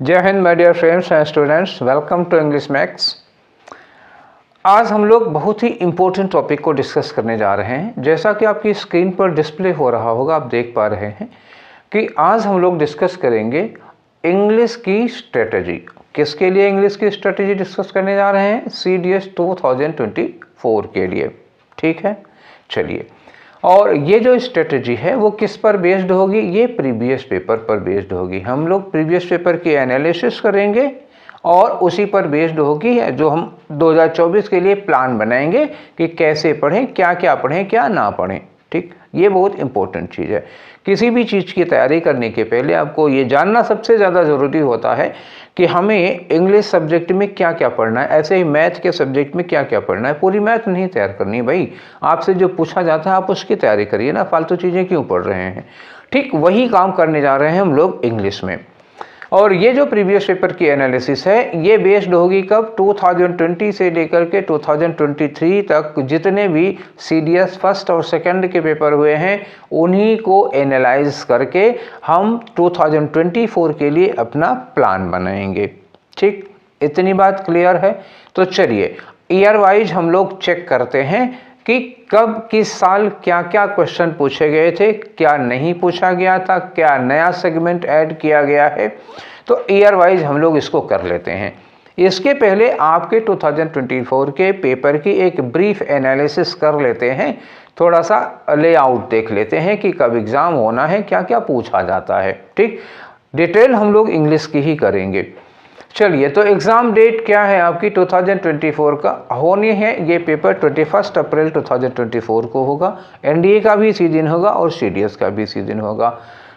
जय हिंद my dear friends and students, welcome to English Max. आज हम लोग बहुत ही इम्पोर्टेंट टॉपिक को डिस्कस करने जा रहे हैं। जैसा कि आपकी स्क्रीन पर डिस्प्ले हो रहा होगा, आप देख पा रहे हैं कि आज हम लोग डिस्कस करेंगे इंग्लिश की स्ट्रेटजी। किसके लिए इंग्लिश की स्ट्रेटजी डिस्कस करने जा रहे हैं? CDS 2024 के लिए। ठीक है, चलिए। और ये जो स्ट्रेटजी है वो किस पर बेस्ड होगी? ये प्रीवियस पेपर पर बेस्ड होगी। हम लोग प्रीवियस पेपर की एनालिसिस करेंगे और उसी पर बेस्ड होगी जो हम 2024 के लिए प्लान बनाएंगे कि कैसे पढ़ें, क्या क्या पढ़ें, क्या ना पढ़ें। ठीक, ये बहुत इंपॉर्टेंट चीज़ है। किसी भी चीज़ की तैयारी करने के पहले आपको ये जानना सबसे ज़्यादा ज़रूरी होता है कि हमें इंग्लिश सब्जेक्ट में क्या क्या पढ़ना है, ऐसे ही मैथ के सब्जेक्ट में क्या क्या पढ़ना है। पूरी मैथ नहीं तैयार करनी भाई, आपसे जो पूछा जाता है आप उसकी तैयारी करिए ना, फालतू चीज़ें क्यों पढ़ रहे हैं। ठीक, वही काम करने जा रहे हैं हम लोग इंग्लिश में। और ये जो प्रीवियस पेपर की एनालिसिस है ये बेस्ड होगी कब? 2020 से लेकर के 2023 तक जितने भी CDS फर्स्ट और सेकंड के पेपर हुए हैं उन्हीं को एनालाइज करके हम 2024 के लिए अपना प्लान बनाएंगे। ठीक, इतनी बात क्लियर है? तो चलिए ईयर वाइज हम लोग चेक करते हैं कि कब किस साल क्या क्या क्वेश्चन पूछे गए थे, क्या नहीं पूछा गया था, क्या नया सेगमेंट ऐड किया गया है। तो ईयर वाइज हम लोग इसको कर लेते हैं। इसके पहले आपके 2024 के पेपर की एक ब्रीफ एनालिसिस कर लेते हैं, थोड़ा सा लेआउट देख लेते हैं कि कब एग्ज़ाम होना है, क्या क्या पूछा जाता है। ठीक, डिटेल हम लोग इंग्लिश की ही करेंगे। चलिए, तो एग्ज़ाम डेट क्या है आपकी 2024 का? होनी है ये पेपर 21 अप्रैल 2024 को होगा। NDA का भी इसी दिन होगा और CDS का भी इसी दिन होगा।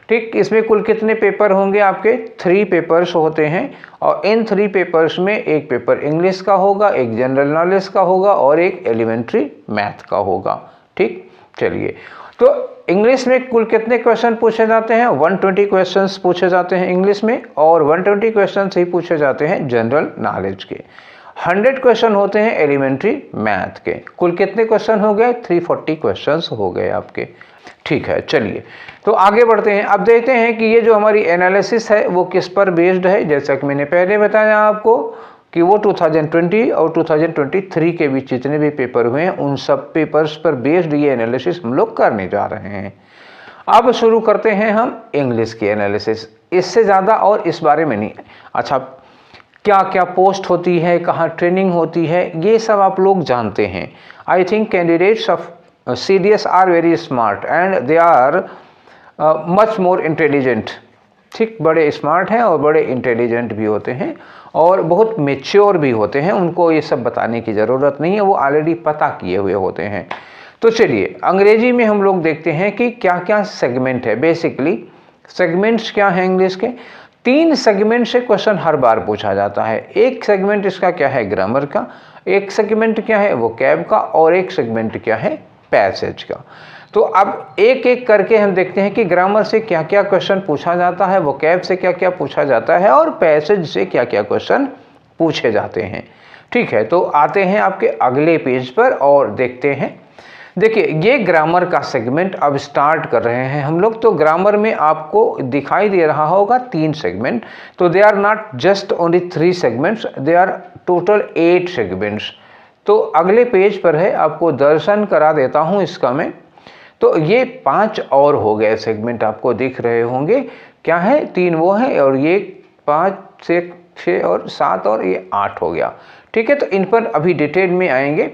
ठीक, इसमें कुल कितने पेपर होंगे आपके? 3 पेपर्स होते हैं और इन 3 पेपर्स में एक पेपर इंग्लिश का होगा, एक जनरल नॉलेज का होगा और एक एलिमेंट्री मैथ का होगा। ठीक, चलिए, तो इंग्लिश में कुल कितने क्वेश्चन पूछे जाते हैं? 120 क्वेश्चंस पूछे जाते हैं इंग्लिश में और 120 क्वेश्चंस ही पूछे जाते हैं जनरल नॉलेज के। 100 क्वेश्चन होते हैं एलिमेंट्री मैथ के। कुल कितने क्वेश्चन हो गए? 340 क्वेश्चंस हो गए आपके। ठीक है, चलिए तो आगे बढ़ते हैं। अब देखते हैं कि ये जो हमारी एनालिसिस है वो किस पर बेस्ड है। जैसा कि मैंने पहले बताया आपको कि वो 2020 और 2023 के बीच जितने भी पेपर हुए हैं उन सब पेपर्स पर बेस्ड ये एनालिसिस हम लोग करने जा रहे हैं। अब शुरू करते हैं हम इंग्लिश की एनालिसिस। इससे ज़्यादा और इस बारे में नहीं। अच्छा, क्या क्या पोस्ट होती है, कहाँ ट्रेनिंग होती है, ये सब आप लोग जानते हैं। I think candidates of CDS are very smart and they are much more intelligent. ठीक, बड़े स्मार्ट हैं और बड़े इंटेलिजेंट भी होते हैं और बहुत मेच्योर भी होते हैं। उनको ये सब बताने की ज़रूरत नहीं है, वो ऑलरेडी पता किए हुए होते हैं। तो चलिए अंग्रेजी में हम लोग देखते हैं कि क्या क्या सेगमेंट है। बेसिकली सेगमेंट्स क्या हैं इंग्लिश के? 3 सेगमेंट से क्वेश्चन हर बार पूछा जाता है। एक सेगमेंट इसका क्या है? ग्रामर का। एक सेगमेंट क्या है? वोकैब का। और एक सेगमेंट क्या है? पैसेज का। तो अब एक एक करके हम देखते हैं कि ग्रामर से क्या क्या क्वेश्चन पूछा जाता है, वोकैब से क्या क्या पूछा जाता है और पैसेज से क्या क्या क्वेश्चन पूछे जाते हैं। ठीक है, तो आते हैं आपके अगले पेज पर और देखते हैं। देखिए, ये ग्रामर का सेगमेंट अब स्टार्ट कर रहे हैं हम लोग। तो ग्रामर में आपको दिखाई दे रहा होगा 3 सेगमेंट। तो they are not just only 3 segments, they are total 8 segments. तो अगले पेज पर है, आपको दर्शन करा देता हूँ इसका मैं। तो ये 5 और हो गए सेगमेंट, आपको दिख रहे होंगे। क्या है? 3 वो हैं और ये 5 से 6 और 7 और ये 8 हो गया। ठीक है, तो इन पर अभी डिटेल में आएंगे।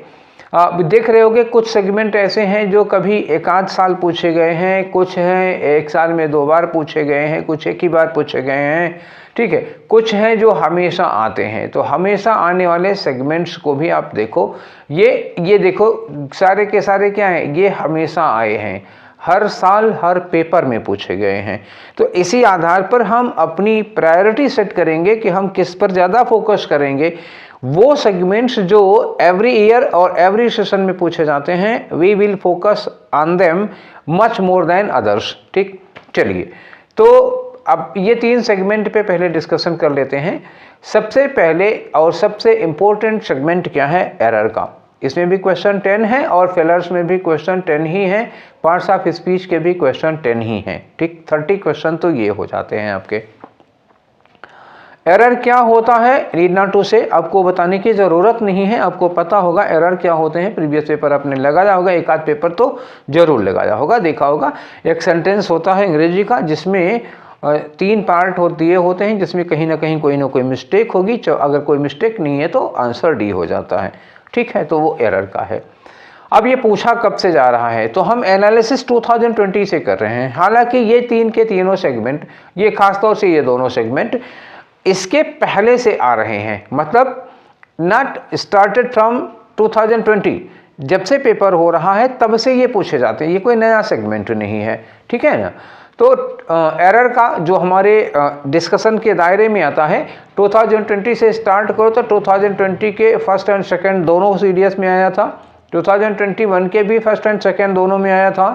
आप देख रहे होंगे कुछ सेगमेंट ऐसे हैं जो कभी एक आध साल पूछे गए हैं, कुछ हैं 1 साल में 2 बार पूछे गए हैं, कुछ एक ही बार पूछे गए हैं। ठीक है, कुछ हैं जो हमेशा आते हैं। तो हमेशा आने वाले सेगमेंट्स को भी आप देखो। ये देखो, सारे के सारे क्या हैं? ये हमेशा आए हैं, हर साल हर पेपर में पूछे गए हैं। तो इसी आधार पर हम अपनी प्रायोरिटी सेट करेंगे कि हम किस पर ज़्यादा फोकस करेंगे। वो सेगमेंट्स जो एवरी ईयर और एवरी सेशन में पूछे जाते हैं, we will focus on them much more than others. ठीक, चलिए तो अब ये 3 सेगमेंट पे पहले डिस्कशन कर लेते हैं। सबसे पहले और सबसे इम्पोर्टेंट सेगमेंट क्या है? एरर का। इसमें भी क्वेश्चन 10 है और फेलर्स में भी क्वेश्चन 10 ही है, पार्ट्स ऑफ स्पीच के भी क्वेश्चन 10 ही हैं। ठीक, 30 क्वेश्चन तो ये हो जाते हैं आपके। एरर क्या होता है, नीड नॉट टू से, आपको बताने की ज़रूरत नहीं है, आपको पता होगा एरर क्या होते हैं। प्रीवियस पेपर आपने लगाया होगा, एक आध पेपर तो जरूर लगाया होगा, देखा होगा। एक सेंटेंस होता है अंग्रेजी का जिसमें 3 पार्ट दिए होते हैं, जिसमें कहीं ना कहीं कोई ना कोई मिस्टेक होगी। अगर कोई मिस्टेक नहीं है तो आंसर डी हो जाता है, ठीक है, तो वो एरर का है। अब ये पूछा कब से जा रहा है, तो हम एनालिसिस 2020 से कर रहे हैं। हालांकि ये 3 के तीनों सेगमेंट, ये खासतौर से ये दोनों सेगमेंट इसके पहले से आ रहे हैं, मतलब नॉट स्टार्टेड फ्रॉम 2020, जब से पेपर हो रहा है तब से ये पूछे जाते हैं, ये कोई नया सेगमेंट नहीं है, ठीक है ना। तो एरर का जो हमारे डिस्कशन के दायरे में आता है, 2020 से स्टार्ट करो तो 2020 के फर्स्ट एंड सेकंड दोनों सीडीएस में आया था, 2021 के भी फर्स्ट एंड सेकंड दोनों में आया था,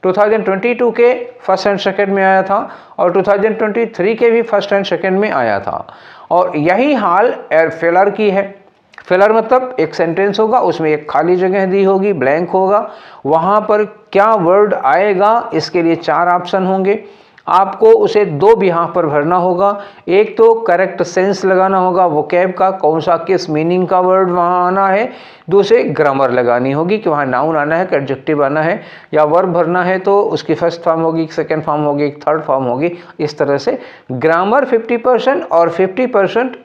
2022 के फर्स्ट एंड सेकंड में आया था, और 2023 के भी फर्स्ट एंड सेकंड में आया था। और यही हाल फेलर की है। फेलर मतलब एक सेंटेंस होगा, उसमें एक खाली जगह दी होगी, ब्लैंक होगा, वहाँ पर क्या वर्ड आएगा, इसके लिए 4 ऑप्शन होंगे। आपको उसे 2 बिहार पर भरना होगा। एक तो करेक्ट सेंस लगाना होगा वोकैब का, कौन सा किस मीनिंग का वर्ड वहाँ आना है। दूसरे ग्रामर लगानी होगी कि वहाँ नाउन आना है, एडजेक्टिव आना है, या वर्ब भरना है तो उसकी फर्स्ट फॉर्म होगी, सेकंड फॉर्म होगी, थर्ड फॉर्म होगी। इस तरह से ग्रामर 50% और 50%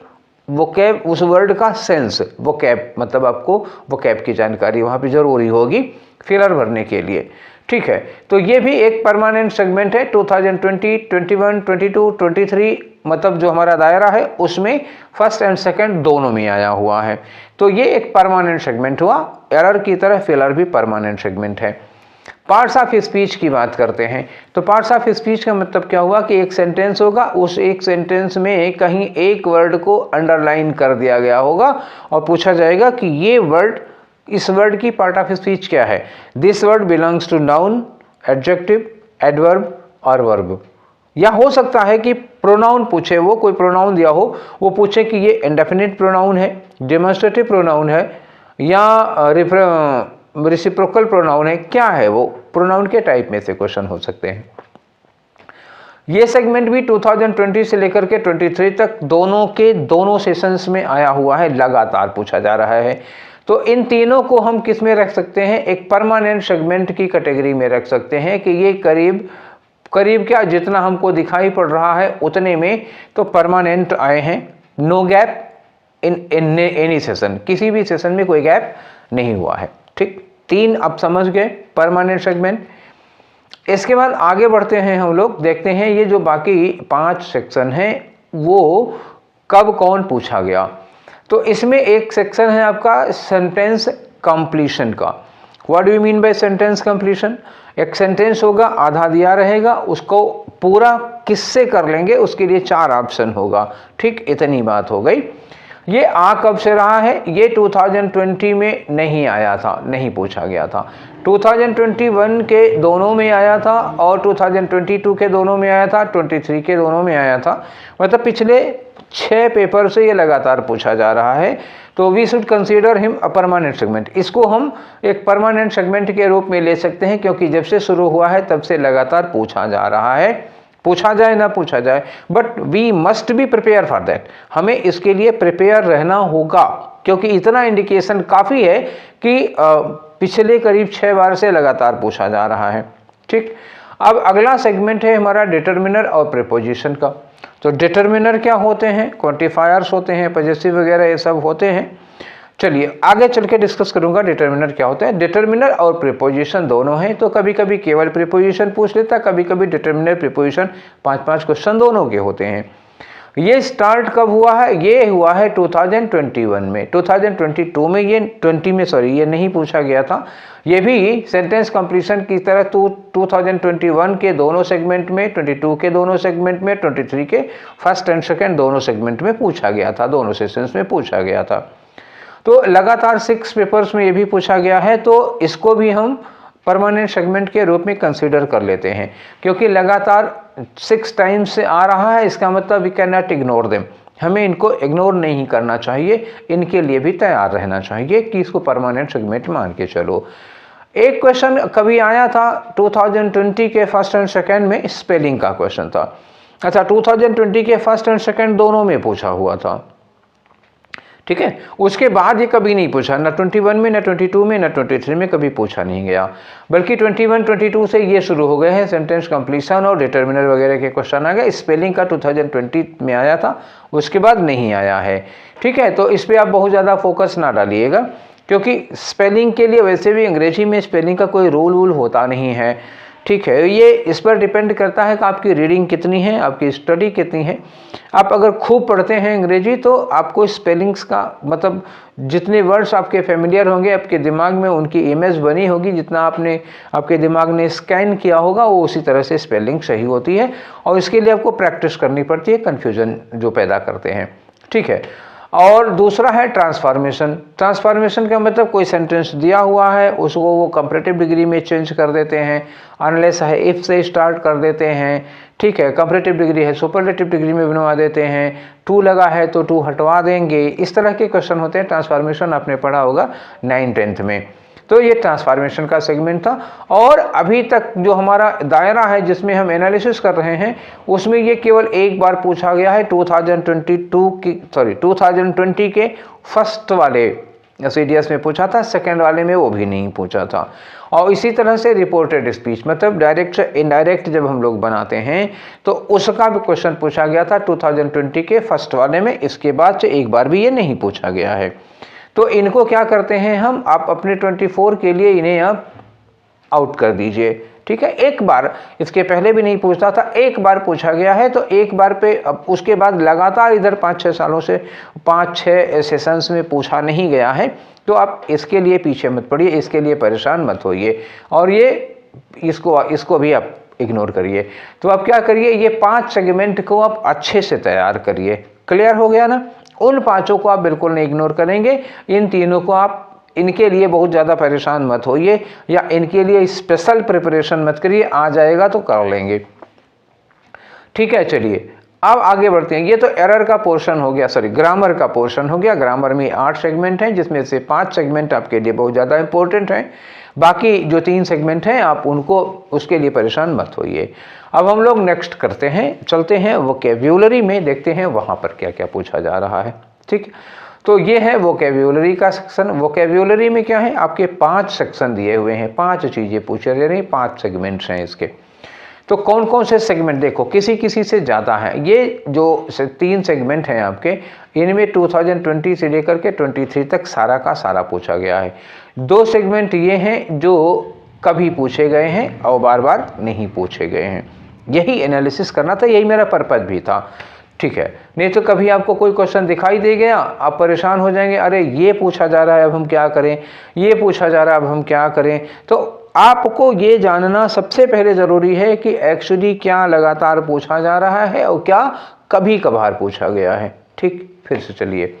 वोकैब, उस वर्ड का सेंस, वोकैब मतलब आपको वोकैब की जानकारी वहाँ पे जरूरी होगी फिलर भरने के लिए, ठीक है। तो ये भी एक परमानेंट सेगमेंट है। 2020, 21, 22, 23 मतलब जो हमारा दायरा है उसमें फर्स्ट एंड सेकंड दोनों में आया हुआ है, तो ये एक परमानेंट सेगमेंट हुआ। एरर की तरह फिलर भी परमानेंट सेगमेंट है। पार्ट्स ऑफ स्पीच की बात करते हैं, तो पार्ट्स ऑफ स्पीच का मतलब क्या हुआ कि एक सेंटेंस होगा, उस एक सेंटेंस में कहीं एक वर्ड को अंडरलाइन कर दिया गया होगा और पूछा जाएगा कि ये वर्ड, इस वर्ड की पार्ट ऑफ स्पीच क्या है। This word belongs to noun, adjective, adverb और वर्ब। या हो सकता है कि प्रोनाउन पूछे, वो कोई प्रोनाउन दिया हो, वो पूछे कि ये इंडेफिनिट प्रोनाउन है, डेमोन्स्ट्रेटिव प्रोनाउन है, या रेसिप्रोकल प्रोनाउन है, क्या है वो, प्रोनाउन के टाइप में से क्वेश्चन हो सकते हैं। ये सेगमेंट भी 2020 से लेकर के 23 तक दोनों के दोनों सेशंस में आया हुआ है, लगातार पूछा जा रहा है। तो इन तीनों को हम किस में रख सकते हैं, एक परमानेंट सेगमेंट की कैटेगरी में रख सकते हैं कि ये करीब करीब क्या, जितना हमको दिखाई पड़ रहा है उतने में तो परमानेंट आए हैं। No gap in any session, किसी भी सेशन में कोई गैप नहीं हुआ है, ठीक। 3 अब समझ गए परमानेंट सेगमेंट। इसके बाद आगे बढ़ते हैं हम लोग, देखते हैं ये जो बाकी 5 सेक्शन हैं वो कब कौन पूछा गया। तो इसमें एक सेक्शन है आपका सेंटेंस कंप्लीशन का। What do you mean by sentence completion. एक सेंटेंस होगा, आधा दिया रहेगा, उसको पूरा किससे कर लेंगे, उसके लिए 4 ऑप्शन होगा, ठीक। इतनी बात हो गई। ये आ कब से रहा है, ये 2020 में नहीं आया था, नहीं पूछा गया था। 2021 के दोनों में आया था और 2022 के दोनों में आया था, 23 के दोनों में आया था। मतलब पिछले 6 पेपर से ये लगातार पूछा जा रहा है। तो we should consider him a permanent segment. इसको हम एक परमानेंट सेगमेंट के रूप में ले सकते हैं, क्योंकि जब से शुरू हुआ है तब से लगातार पूछा जा रहा है। पूछा जाए ना पूछा जाए, but we must be prepare for that. हमें इसके लिए प्रिपेयर रहना होगा, क्योंकि इतना इंडिकेशन काफ़ी है कि पिछले करीब 6 बार से लगातार पूछा जा रहा है, ठीक। अब अगला सेगमेंट है हमारा डिटर्मिनर और प्रीपोजिशन का। तो डिटर्मिनर क्या होते हैं, क्वांटिफायर्स होते हैं, पॉजेसिव वगैरह ये सब होते हैं। चलिए आगे चल के डिस्कस करूंगा डिटर्मिनर क्या होता है। डिटर्मिनर और प्रीपोजिशन दोनों हैं, तो कभी कभी केवल प्रीपोजिशन पूछ लेता है, कभी कभी डिटर्मिनर प्रीपोजिशन 5-5 क्वेश्चन दोनों के होते हैं। ये स्टार्ट कब हुआ है, ये हुआ है 2021 में। 2022 में ये 20 में सॉरी ये नहीं पूछा गया था। ये भी सेंटेंस कंप्लीशन की तरह 2021 के दोनों सेगमेंट में, 22 के दोनों सेगमेंट में, 23 के फर्स्ट एंड सेकंड दोनों सेगमेंट में पूछा गया था, दोनों सेशंस में पूछा गया था। तो लगातार 6 पेपर्स में ये भी पूछा गया है, तो इसको भी हम परमानेंट सेगमेंट के रूप में कंसीडर कर लेते हैं, क्योंकि लगातार 6 टाइम्स से आ रहा है। इसका मतलब we can not ignore them, हमें इनको इग्नोर नहीं करना चाहिए, इनके लिए भी तैयार रहना चाहिए कि इसको परमानेंट सेगमेंट मान के चलो। एक क्वेश्चन कभी आया था 2020 के फर्स्ट एंड सेकंड में, स्पेलिंग का क्वेश्चन था। अच्छा, 2020 के फर्स्ट एंड सेकंड दोनों में पूछा हुआ था, ठीक है। उसके बाद ये कभी नहीं पूछा, ना 21 में, ना 22 में, ना 23 में कभी पूछा नहीं गया, बल्कि 21, 22 से ये शुरू हो गए हैं सेंटेंस कंप्लीशन और डिटर्मिनर वगैरह के क्वेश्चन आ गए। स्पेलिंग का 2020 में आया था, उसके बाद नहीं आया है, ठीक है। तो इस पर आप बहुत ज़्यादा फोकस ना डालिएगा, क्योंकि स्पेलिंग के लिए वैसे भी अंग्रेजी में स्पेलिंग का कोई रूल वूल होता नहीं है, ठीक है। ये इस पर डिपेंड करता है कि आपकी रीडिंग कितनी है, आपकी स्टडी कितनी है। आप अगर खूब पढ़ते हैं अंग्रेजी तो आपको स्पेलिंग्स का मतलब जितने वर्ड्स आपके फेमिलियर होंगे, आपके दिमाग में उनकी इमेज बनी होगी, जितना आपके दिमाग ने स्कैन किया होगा, वो उसी तरह से स्पेलिंग सही होती है। और इसके लिए आपको प्रैक्टिस करनी पड़ती है, कन्फ्यूजन जो पैदा करते हैं, ठीक है। और दूसरा है ट्रांसफॉर्मेशन। ट्रांसफॉर्मेशन का मतलब कोई सेंटेंस दिया हुआ है, उसको वो कंपैरेटिव डिग्री में चेंज कर देते हैं, अनलेस है इफ से स्टार्ट कर देते हैं, ठीक है। कंपैरेटिव डिग्री है सुपरलेटिव डिग्री में बनवा देते हैं, टू लगा है तो टू हटवा देंगे, इस तरह के क्वेश्चन होते हैं। ट्रांसफॉर्मेशन आपने पढ़ा होगा 9th-10th में। तो ये ट्रांसफॉर्मेशन का सेगमेंट था। और अभी तक जो हमारा दायरा है जिसमें हम एनालिसिस कर रहे हैं, उसमें ये केवल एक बार पूछा गया है 2020 के फर्स्ट वाले सीडीएस में पूछा था, सेकंड वाले में वो भी नहीं पूछा था। और इसी तरह से रिपोर्टेड स्पीच मतलब डायरेक्ट से इनडायरेक्ट जब हम लोग बनाते हैं तो उसका भी क्वेश्चन पूछा गया था 2020 के फर्स्ट वाले में। इसके बाद से एक बार भी ये नहीं पूछा गया है। तो इनको क्या करते हैं हम, आप अपने 24 के लिए इन्हें आप आउट कर दीजिए, ठीक है। एक बार, इसके पहले भी नहीं पूछता था, एक बार पूछा गया है तो एक बार पे, अब उसके बाद लगातार इधर 5-6 सालों से 5-6 सेशंस में पूछा नहीं गया है। तो आप इसके लिए पीछे मत पड़िए, इसके लिए परेशान मत होइए, और ये इसको भी आप इग्नोर करिए। तो आप क्या करिए, ये 5 सेगमेंट को आप अच्छे से तैयार करिए। क्लियर हो गया ना? उन 5 को आप बिल्कुल नहीं इग्नोर करेंगे, इन तीनों को आप, इनके लिए बहुत ज़्यादा परेशान मत होइए या इनके लिए स्पेशल प्रिपरेशन मत करिए, आ जाएगा तो कर लेंगे, ठीक है। चलिए अब आगे बढ़ते हैं। ये तो एरर का पोर्शन हो गया, सॉरी ग्रामर का पोर्शन हो गया। ग्रामर में 8 सेगमेंट हैं, जिसमें से 5 सेगमेंट आपके लिए बहुत ज़्यादा इंपॉर्टेंट हैं। बाकी जो 3 सेगमेंट हैं आप उनको, उसके लिए परेशान मत होइए। अब हम लोग नेक्स्ट करते हैं, चलते हैं वोकैब्युलरी में, देखते हैं वहाँ पर क्या क्या पूछा जा रहा है, ठीक। तो ये है वोकैब्युलरी का सेक्शन। वोकैब्युलरी में क्या है, आपके 5 सेक्शन दिए हुए हैं, 5 चीज़ें पूछी जा रही हैं, 5 सेगमेंट्स हैं इसके। तो कौन कौन से सेगमेंट, देखो किसी किसी से ज़्यादा है। ये जो 3 सेगमेंट हैं आपके, इनमें 2020 से लेकर के 23 तक सारा का सारा पूछा गया है। 2 सेगमेंट ये हैं जो कभी पूछे गए हैं और बार बार नहीं पूछे गए हैं। यही एनालिसिस करना था, यही मेरा पर्पज़ भी था, ठीक है। नहीं तो कभी आपको कोई क्वेश्चन दिखाई दे गया, आप परेशान हो जाएंगे, अरे ये पूछा जा रहा है अब हम क्या करें, ये पूछा जा रहा है अब हम क्या करें। तो आपको ये जानना सबसे पहले ज़रूरी है कि एक्चुअली क्या लगातार पूछा जा रहा है और क्या कभी कभार पूछा गया है, ठीक। फिर से चलिए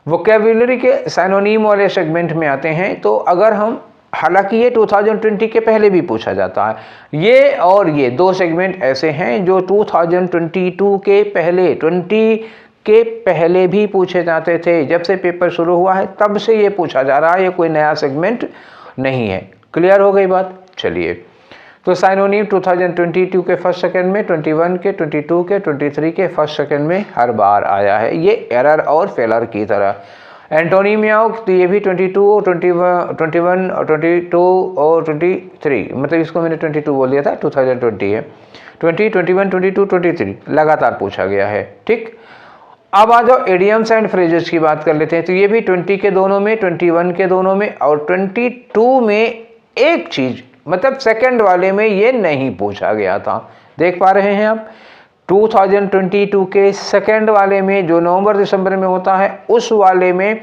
वोकैब्युलरी के सिनोनिम वाले सेगमेंट में आते हैं। तो अगर हम, हालांकि ये 2020 के पहले भी पूछा जाता है, ये और ये 2 सेगमेंट ऐसे हैं जो 2022 के पहले, 20 के पहले भी पूछे जाते थे। जब से पेपर शुरू हुआ है तब से ये पूछा जा रहा है, ये कोई नया सेगमेंट नहीं है। क्लियर हो गई बात? चलिए, तो सिनोनिम 2022 के फर्स्ट सेकंड में, 21 के, 22 के, 23 के फर्स्ट सेकंड में हर बार आया है, ये एरर और फेलर की तरह। एंटोनिम में आओ तो ये भी 22 और 21 और 22 और 23, मतलब इसको मैंने 22 बोल दिया था, 2020 है। 20, 21, 22, 23 लगातार पूछा गया है, ठीक। अब आ जाओ इडियम्स एंड फ्रेजेस की बात कर लेते हैं। तो ये भी 20 के दोनों में, 21 के दोनों में और 22 में एक चीज, मतलब सेकंड वाले में ये नहीं पूछा गया था। देख पा रहे हैं आप, 2022 के सेकंड वाले में जो नवंबर दिसंबर में होता है, उस वाले में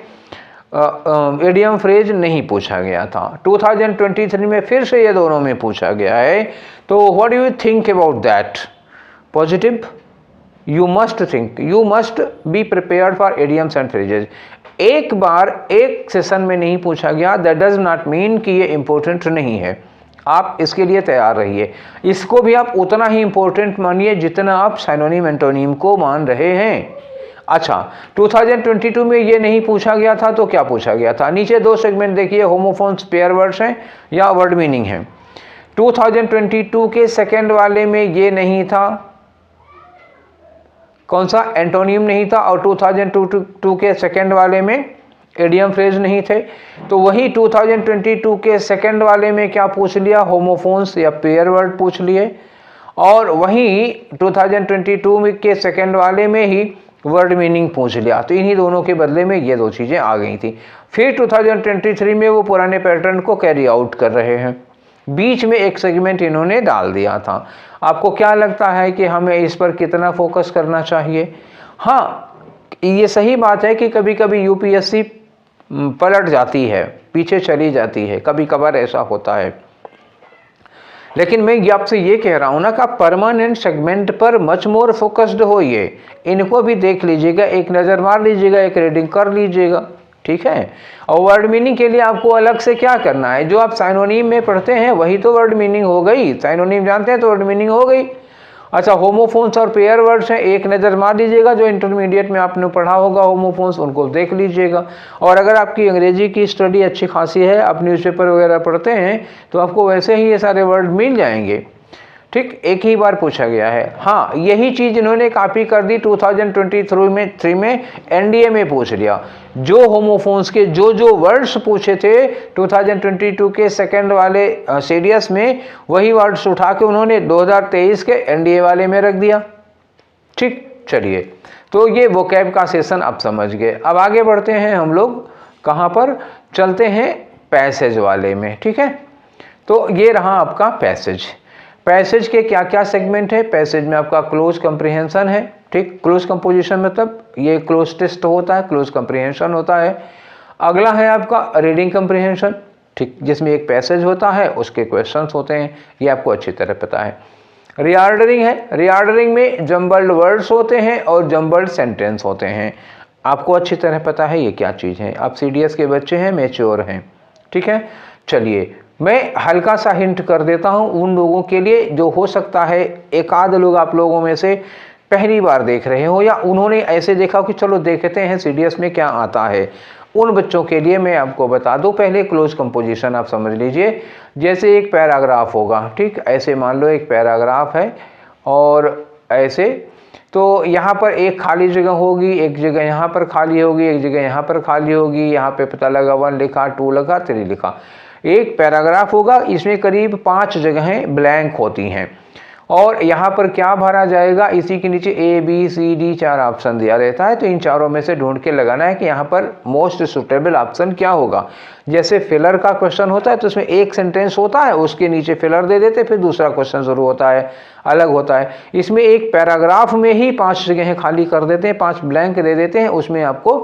इडियम फ्रेज नहीं पूछा गया था। 2023 में फिर से ये दोनों में पूछा गया है। तो what do you think about that? Positive? You must think, you must be prepared for idioms and phrases. एक बार एक सेशन में नहीं पूछा गया, दैट डज नॉट मीन कि ये इंपॉर्टेंट नहीं है। आप इसके लिए तैयार रहिए। इसको भी आप उतना ही इंपॉर्टेंट मानिए जितना आप सिनोनिम एंटोनिम को मान रहे हैं। अच्छा, 2022 में ये नहीं पूछा गया था तो क्या पूछा गया था? नीचे 2 सेगमेंट देखिए, होमोफोन्स पेयर वर्ड्स हैं या वर्ड मीनिंग है। 2022 के सेकेंड वाले में ये नहीं था, कौन सा? एंटोनियम नहीं था। और 2022 के सेकंड वाले में इडियम फ्रेज नहीं थे। तो वही 2022 के सेकंड वाले में क्या पूछ लिया? होमोफोन्स या पेयर वर्ड पूछ लिए। और वहीं 2022 के सेकंड वाले में ही वर्ड मीनिंग पूछ लिया। तो इन्हीं दोनों के बदले में ये दो चीज़ें आ गई थी। फिर 2023 में वो पुराने पैटर्न को कैरी आउट कर रहे हैं। बीच में एक सेगमेंट इन्होंने डाल दिया था। आपको क्या लगता है कि हमें इस पर कितना फोकस करना चाहिए? हाँ, ये सही बात है कि कभी कभी यूपीएससी पलट जाती है, पीछे चली जाती है, कभी कभार ऐसा होता है। लेकिन मैं आपसे ये कह रहा हूँ ना कि आप परमानेंट सेगमेंट पर मच मोर फोकस्ड होइए। इनको भी देख लीजिएगा, एक नज़र मार लीजिएगा, एक रीडिंग कर लीजिएगा, ठीक है। और वर्ड मीनिंग के लिए आपको अलग से क्या करना है? जो आप साइनोनिम में पढ़ते हैं वही तो वर्ड मीनिंग हो गई। साइनोनिम जानते हैं तो वर्ड मीनिंग हो गई। अच्छा, होमोफोन्स और पेयर वर्ड्स हैं, एक नज़र मार लीजिएगा। जो इंटरमीडिएट में आपने पढ़ा होगा होमोफोन्स, उनको देख लीजिएगा। और अगर आपकी अंग्रेजी की स्टडी अच्छी खासी है, आप न्यूज़पेपर वगैरह पढ़ते हैं, तो आपको वैसे ही ये सारे वर्ड मिल जाएंगे। ठीक, एक ही बार पूछा गया है। हाँ, यही चीज़ इन्होंने कॉपी कर दी 2023 में एनडीए में पूछ लिया। जो होमोफोन्स के जो वर्ड्स पूछे थे 2022 के सेकंड वाले सीडीएस में, वही वर्ड्स उठा के उन्होंने 2023 के एनडीए वाले में रख दिया। ठीक, चलिए, तो ये वोकैब का सेशन आप समझ गए। अब आगे बढ़ते हैं हम लोग, कहाँ पर चलते हैं? पैसेज वाले में। ठीक है, तो ये रहा आपका पैसेज। पैसेज के क्या क्या सेगमेंट है? पैसेज में आपका क्लोज कंप्रीहेंशन है। ठीक, क्लोज कंपोजिशन मतलब ये क्लोज टेस्ट होता है, क्लोज कंप्रीहेंशन होता है। अगला है आपका रीडिंग कंप्रीहेंशन, ठीक, जिसमें एक पैसेज होता है, उसके क्वेश्चंस होते हैं, ये आपको अच्छी तरह पता है। रीऑर्डरिंग है, रीऑर्डरिंग में जम्बल्ड वर्ड्स होते हैं और जम्बल्ड सेंटेंस होते हैं, आपको अच्छी तरह पता है ये क्या चीज़ है। आप सीडीएस के बच्चे हैं, मैच्योर हैं, ठीक है। चलिए, मैं हल्का सा हिंट कर देता हूं उन लोगों के लिए जो हो सकता है एक आध लोग आप लोगों में से पहली बार देख रहे हो, या उन्होंने ऐसे देखा कि चलो देखते हैं सीडीएस में क्या आता है। उन बच्चों के लिए मैं आपको बता दूं, पहले क्लोज कंपोजिशन आप समझ लीजिए। जैसे एक पैराग्राफ होगा, ठीक, ऐसे मान लो एक पैराग्राफ है और ऐसे, तो यहाँ पर एक खाली जगह होगी, एक जगह यहाँ पर खाली होगी, एक जगह यहाँ पर खाली होगी। यहाँ पे पता लगा 1 लिखा, 2 लिखा, 3 लिखा। एक पैराग्राफ होगा, इसमें करीब 5 जगहें ब्लैंक होती हैं और यहाँ पर क्या भरा जाएगा? इसी के नीचे ABCD 4 ऑप्शन दिया रहता है। तो इन चारों में से ढूंढ के लगाना है कि यहाँ पर मोस्ट सुटेबल ऑप्शन क्या होगा। जैसे फिलर का क्वेश्चन होता है तो उसमें एक सेंटेंस होता है, उसके नीचे फिलर दे देते, फिर दूसरा क्वेश्चन शुरू होता है, अलग होता है। इसमें एक पैराग्राफ में ही 5 जगहें खाली कर देते हैं, 5 ब्लैंक दे देते हैं, उसमें आपको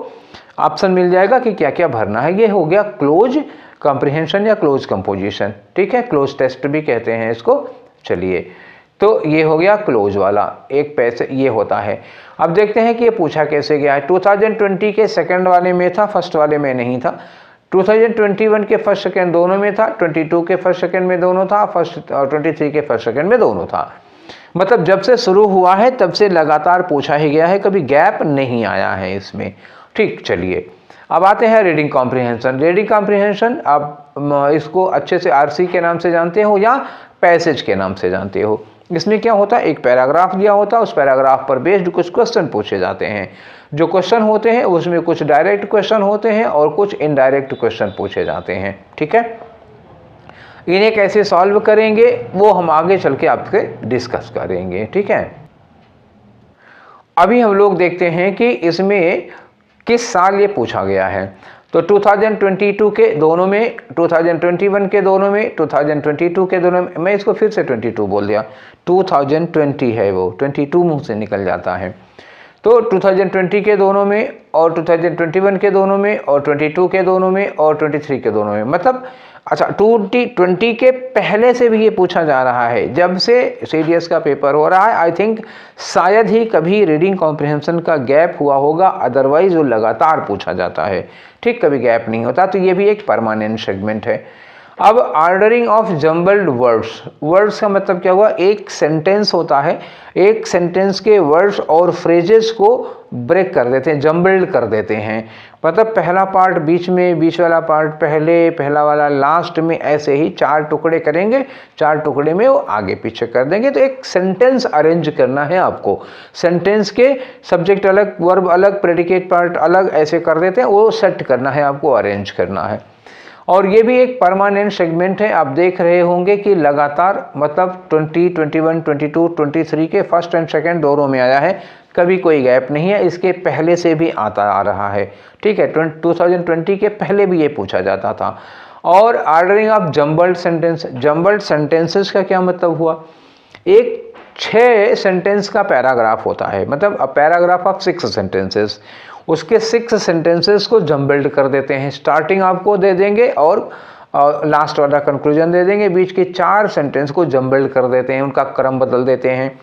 ऑप्शन मिल जाएगा कि क्या क्या भरना है। ये हो गया क्लोज कंप्रीहेंशन या क्लोज कंपोजिशन, ठीक है, क्लोज टेस्ट भी कहते हैं इसको। चलिए, तो ये हो गया क्लोज वाला, एक पैसे ये होता है। अब देखते हैं कि ये पूछा कैसे गया है। 2020 के सेकंड वाले में था, फर्स्ट वाले में नहीं था। 2021 के फर्स्ट सेकंड दोनों में था, 22 के फर्स्ट सेकंड में दोनों था, 23 के फर्स्ट सेकंड में दोनों था। मतलब जब से शुरू हुआ है तब से लगातार पूछा ही गया है, कभी गैप नहीं आया है इसमें। ठीक, चलिए, अब आते हैं रीडिंग कॉम्प्रीहेंशन। रीडिंग कॉम्प्रीहेंशन आप इसको अच्छे से आरसी के नाम से जानते हो या पैसेज के नाम से जानते हो। इसमें क्या होता है? एक पैराग्राफ दिया होता है, उस पैराग्राफ पर बेस्ड कुछ क्वेश्चन पूछे जाते हैं। जो क्वेश्चन होते हैं उसमें कुछ डायरेक्ट क्वेश्चन होते हैं और कुछ इनडायरेक्ट क्वेश्चन पूछे जाते हैं, ठीक है। इन्हें कैसे सॉल्व करेंगे वो हम आगे चल के आपसे डिस्कस करेंगे, ठीक है। अभी हम लोग देखते हैं कि इसमें किस साल ये पूछा गया है। तो 2022 के दोनों में, 2021 के दोनों में, 2022 के दोनों में, मैं इसको फिर से 22 बोल दिया, 2020 है वो, 22 मुंह से निकल जाता है। तो 2020 के दोनों में और 2021 के दोनों में और 22 के दोनों में और 23 के दोनों में, मतलब अच्छा 2020 के पहले से भी ये पूछा जा रहा है। जब से सीडीएस का पेपर हो रहा है, आई थिंक शायद ही कभी रीडिंग कॉम्प्रिहेंशन का गैप हुआ होगा, अदरवाइज वो लगातार पूछा जाता है, ठीक, कभी गैप नहीं होता। तो ये भी एक परमानेंट सेगमेंट है। अब ordering of jumbled words, words का मतलब क्या हुआ, एक सेंटेंस होता है, एक सेंटेंस के वर्ड्स और फ्रेजेस को ब्रेक कर देते हैं, जम्बल्ड कर देते हैं। मतलब पहला पार्ट बीच में, बीच वाला पार्ट पहले, पहला वाला लास्ट में, ऐसे ही 4 टुकड़े करेंगे, 4 टुकड़े में वो आगे पीछे कर देंगे। तो एक सेंटेंस अरेंज करना है आपको, सेंटेंस के सब्जेक्ट अलग, वर्ब अलग, प्रेडिकेट पार्ट अलग, ऐसे कर देते हैं, वो सेट करना है आपको, अरेंज करना है। और ये भी एक परमानेंट सेगमेंट है। आप देख रहे होंगे कि लगातार मतलब 20, 21, 22, 23 के फर्स्ट एंड सेकंड दोनों में आया है, कभी कोई गैप नहीं है, इसके पहले से भी आता आ रहा है। ठीक है, 2020 के पहले भी ये पूछा जाता था। और ordering of jumbled sentence, jumbled sentences का क्या मतलब हुआ, एक 6 सेंटेंस का पैराग्राफ होता है, मतलब अ पैराग्राफ ऑफ 6 सेंटेंसेस, उसके 6 सेंटेंसेस को जम्बल्ड कर देते हैं। स्टार्टिंग आपको दे देंगे और लास्ट वाला कंक्लूजन दे देंगे, बीच के 4 सेंटेंस को जम्बल्ड कर देते हैं, उनका क्रम बदल देते हैं।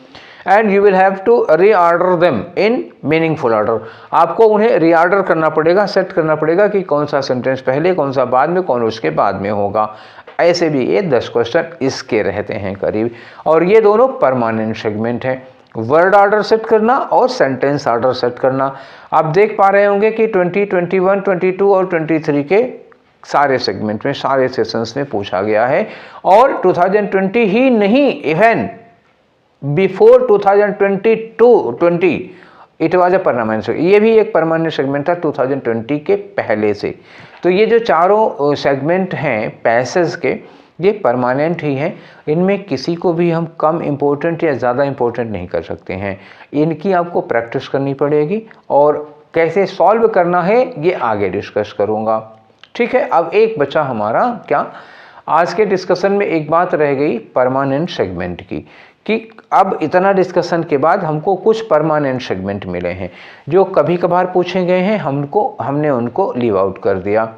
And you will have to reorder them in meaningful order, आपको उन्हें रीऑर्डर करना पड़ेगा, सेट करना पड़ेगा कि कौन सा सेंटेंस पहले, कौन सा बाद में, कौन उसके बाद में होगा। ऐसे भी ये 10 क्वेश्चन इसके रहते हैं करीब, और ये दोनों परमानेंट सेगमेंट हैं, वर्ड ऑर्डर सेट करना और सेंटेंस ऑर्डर सेट करना। आप देख पा रहे होंगे कि 20, 21, 22 और 23 के सारे सेगमेंट में, सारे सेशंस में पूछा गया है। और 2020 ही नहीं, even before 2020 it was a permanent, ये भी एक परमानेंट सेगमेंट था 2020 के पहले से। तो ये जो चारों सेगमेंट हैं पैसेज के, ये परमानेंट ही हैं, इनमें किसी को भी हम कम इम्पोर्टेंट या ज़्यादा इम्पोर्टेंट नहीं कर सकते हैं। इनकी आपको प्रैक्टिस करनी पड़ेगी, और कैसे सॉल्व करना है ये आगे डिस्कस करूँगा। ठीक है, अब एक बचा हमारा क्या, आज के डिस्कशन में एक बात रह गई परमानेंट सेगमेंट की, कि अब इतना डिस्कशन के बाद हमको कुछ परमानेंट सेगमेंट मिले हैं जो कभी कभार पूछे गए हैं, हमने उनको लीव आउट कर दिया।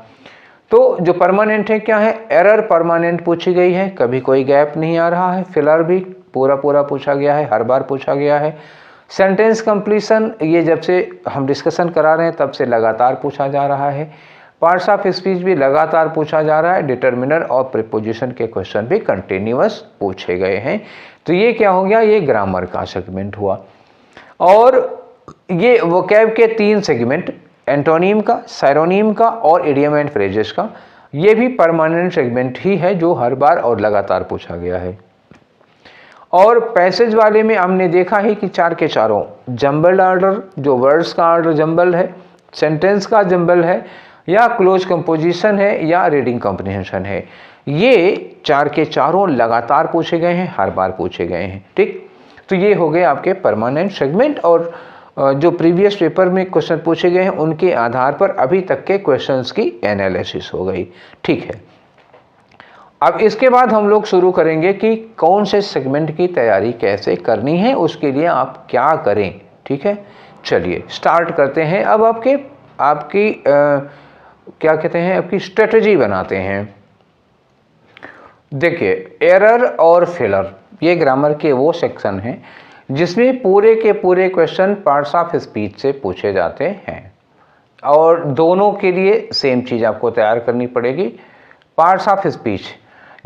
तो जो परमानेंट है क्या है, एरर परमानेंट पूछी गई है, कभी कोई गैप नहीं आ रहा है। फिलर भी पूरा पूरा पूछा गया है, हर बार पूछा गया है। सेंटेंस कंप्लीशन, ये जब से हम डिस्कशन करा रहे हैं तब से लगातार पूछा जा रहा है। पार्ट्स ऑफ स्पीच भी लगातार पूछा जा रहा है। डिटर्मिनर और प्रीपोजिशन के क्वेश्चन भी कंटिन्यूअस पूछे गए हैं। तो ये क्या हो गया, ये ग्रामर का सेगमेंट हुआ। और ये वोकैब के 3 सेगमेंट, एंटोनीम का, साइरोनीम का और इडियम एंड फ्रेजेस का, ये भी परमानेंट सेगमेंट ही है जो हर बार और लगातार पूछा गया है। और पैसेज वाले में हमने देखा है कि 4 के चारों जंबल्ड ऑर्डर, जो वर्ड्स का ऑर्डर जंबल है, सेंटेंस का जंबल है, या क्लोज कंपोजिशन है, या रीडिंग कॉम्प्रिहेंशन है। ये 4 के चारों लगातार पूछे गए हैं, हर बार पूछे गए हैं। ठीक, तो ये हो गए आपके परमानेंट सेगमेंट, और जो प्रीवियस पेपर में क्वेश्चन पूछे गए हैं उनके आधार पर अभी तक के क्वेश्चंस की एनालिसिस हो गई। ठीक है, अब इसके बाद हम लोग शुरू करेंगे कि कौन से सेगमेंट की तैयारी कैसे करनी है, उसके लिए आप क्या करें। ठीक है, चलिए स्टार्ट करते हैं। अब आपकी क्या कहते हैं, आपकी स्ट्रेटजी बनाते हैं। देखिए, एरर और फिलर, ये ग्रामर के वो सेक्शन हैं जिसमें पूरे के पूरे क्वेश्चन पार्ट्स ऑफ स्पीच से पूछे जाते हैं, और दोनों के लिए सेम चीज़ आपको तैयार करनी पड़ेगी। पार्ट्स ऑफ स्पीच,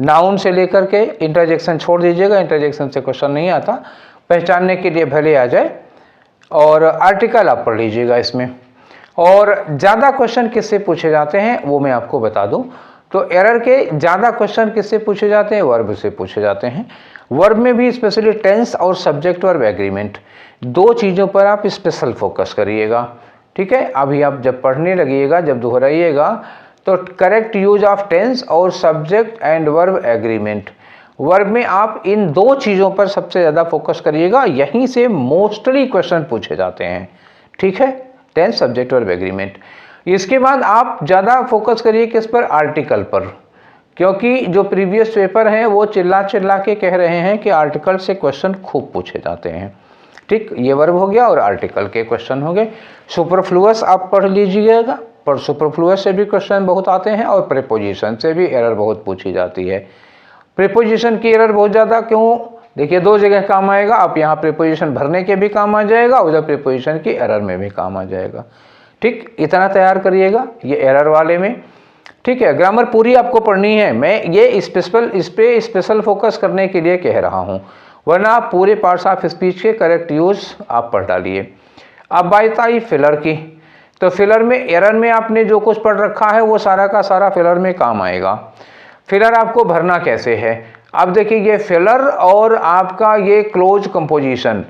नाउन से लेकर के, इंटरजेक्शन छोड़ दीजिएगा, इंटरजेक्शन से क्वेश्चन नहीं आता, पहचानने के लिए भले आ जाए, और आर्टिकल आप पढ़ लीजिएगा इसमें। और ज़्यादा क्वेश्चन किससे पूछे जाते हैं वो मैं आपको बता दूं। तो एरर के ज़्यादा क्वेश्चन किससे पूछे जाते हैं, वर्ब से पूछे जाते हैं। वर्ब में भी स्पेशली टेंस और सब्जेक्ट वर्ब एग्रीमेंट, 2 चीज़ों पर आप स्पेशल फोकस करिएगा। ठीक है, अभी आप जब पढ़ने लगिएगा, जब दोहराइएगा, तो करेक्ट यूज ऑफ टेंस और subject and verb agreement, verb में आप इन 2 चीज़ों पर सबसे ज़्यादा फोकस करिएगा, यहीं से मोस्टली क्वेश्चन पूछे जाते हैं। ठीक है, टेंस, सब्जेक्ट वर्ब एग्रीमेंट। इसके बाद आप ज़्यादा फोकस करिए किस पर, आर्टिकल पर, क्योंकि जो प्रीवियस पेपर हैं वो चिल्ला के कह रहे हैं कि आर्टिकल से क्वेश्चन खूब पूछे जाते हैं। ठीक, ये वर्ब हो गया और आर्टिकल के क्वेश्चन हो गए। सुपरफ्लुअस आप पढ़ लीजिएगा, पर सुपरफ्लुअस से भी क्वेश्चन बहुत आते हैं, और प्रीपोजिशन से भी एरर बहुत पूछी जाती है। प्रीपोजिशन की एरर बहुत ज़्यादा क्यों, देखिए 2 जगह काम आएगा। आप यहाँ प्रीपोजिशन भरने के भी काम आ जाएगा, उधर प्रीपोजिशन की एरर में भी काम आ जाएगा। ठीक, इतना तैयार करिएगा ये एरर वाले में। ठीक है, ग्रामर पूरी आपको पढ़नी है, मैं ये इस पे स्पेशल फोकस करने के लिए कह रहा हूँ, वरना आप पूरे पार्ट्स ऑफ स्पीच के करेक्ट यूज आप पढ़ डालिए। अब बात आई फिलर की, तो फिलर में एरर में आपने जो कुछ पढ़ रखा है वो सारा का सारा फिलर में काम आएगा। फिलर आपको भरना कैसे है, अब देखिए ये फिलर और आपका ये क्लोज कंपोजिशन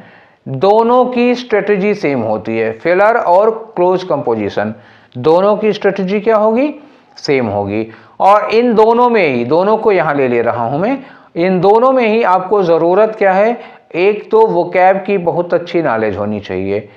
दोनों की स्ट्रेटजी सेम होती है। फिलर और क्लोज कंपोजिशन दोनों की स्ट्रेटजी क्या होगी, सेम होगी। और इन दोनों में ही, दोनों को यहाँ ले रहा हूँ मैं, इन दोनों में ही आपको ज़रूरत क्या है, एक तो वोकैब की बहुत अच्छी नॉलेज होनी चाहिए।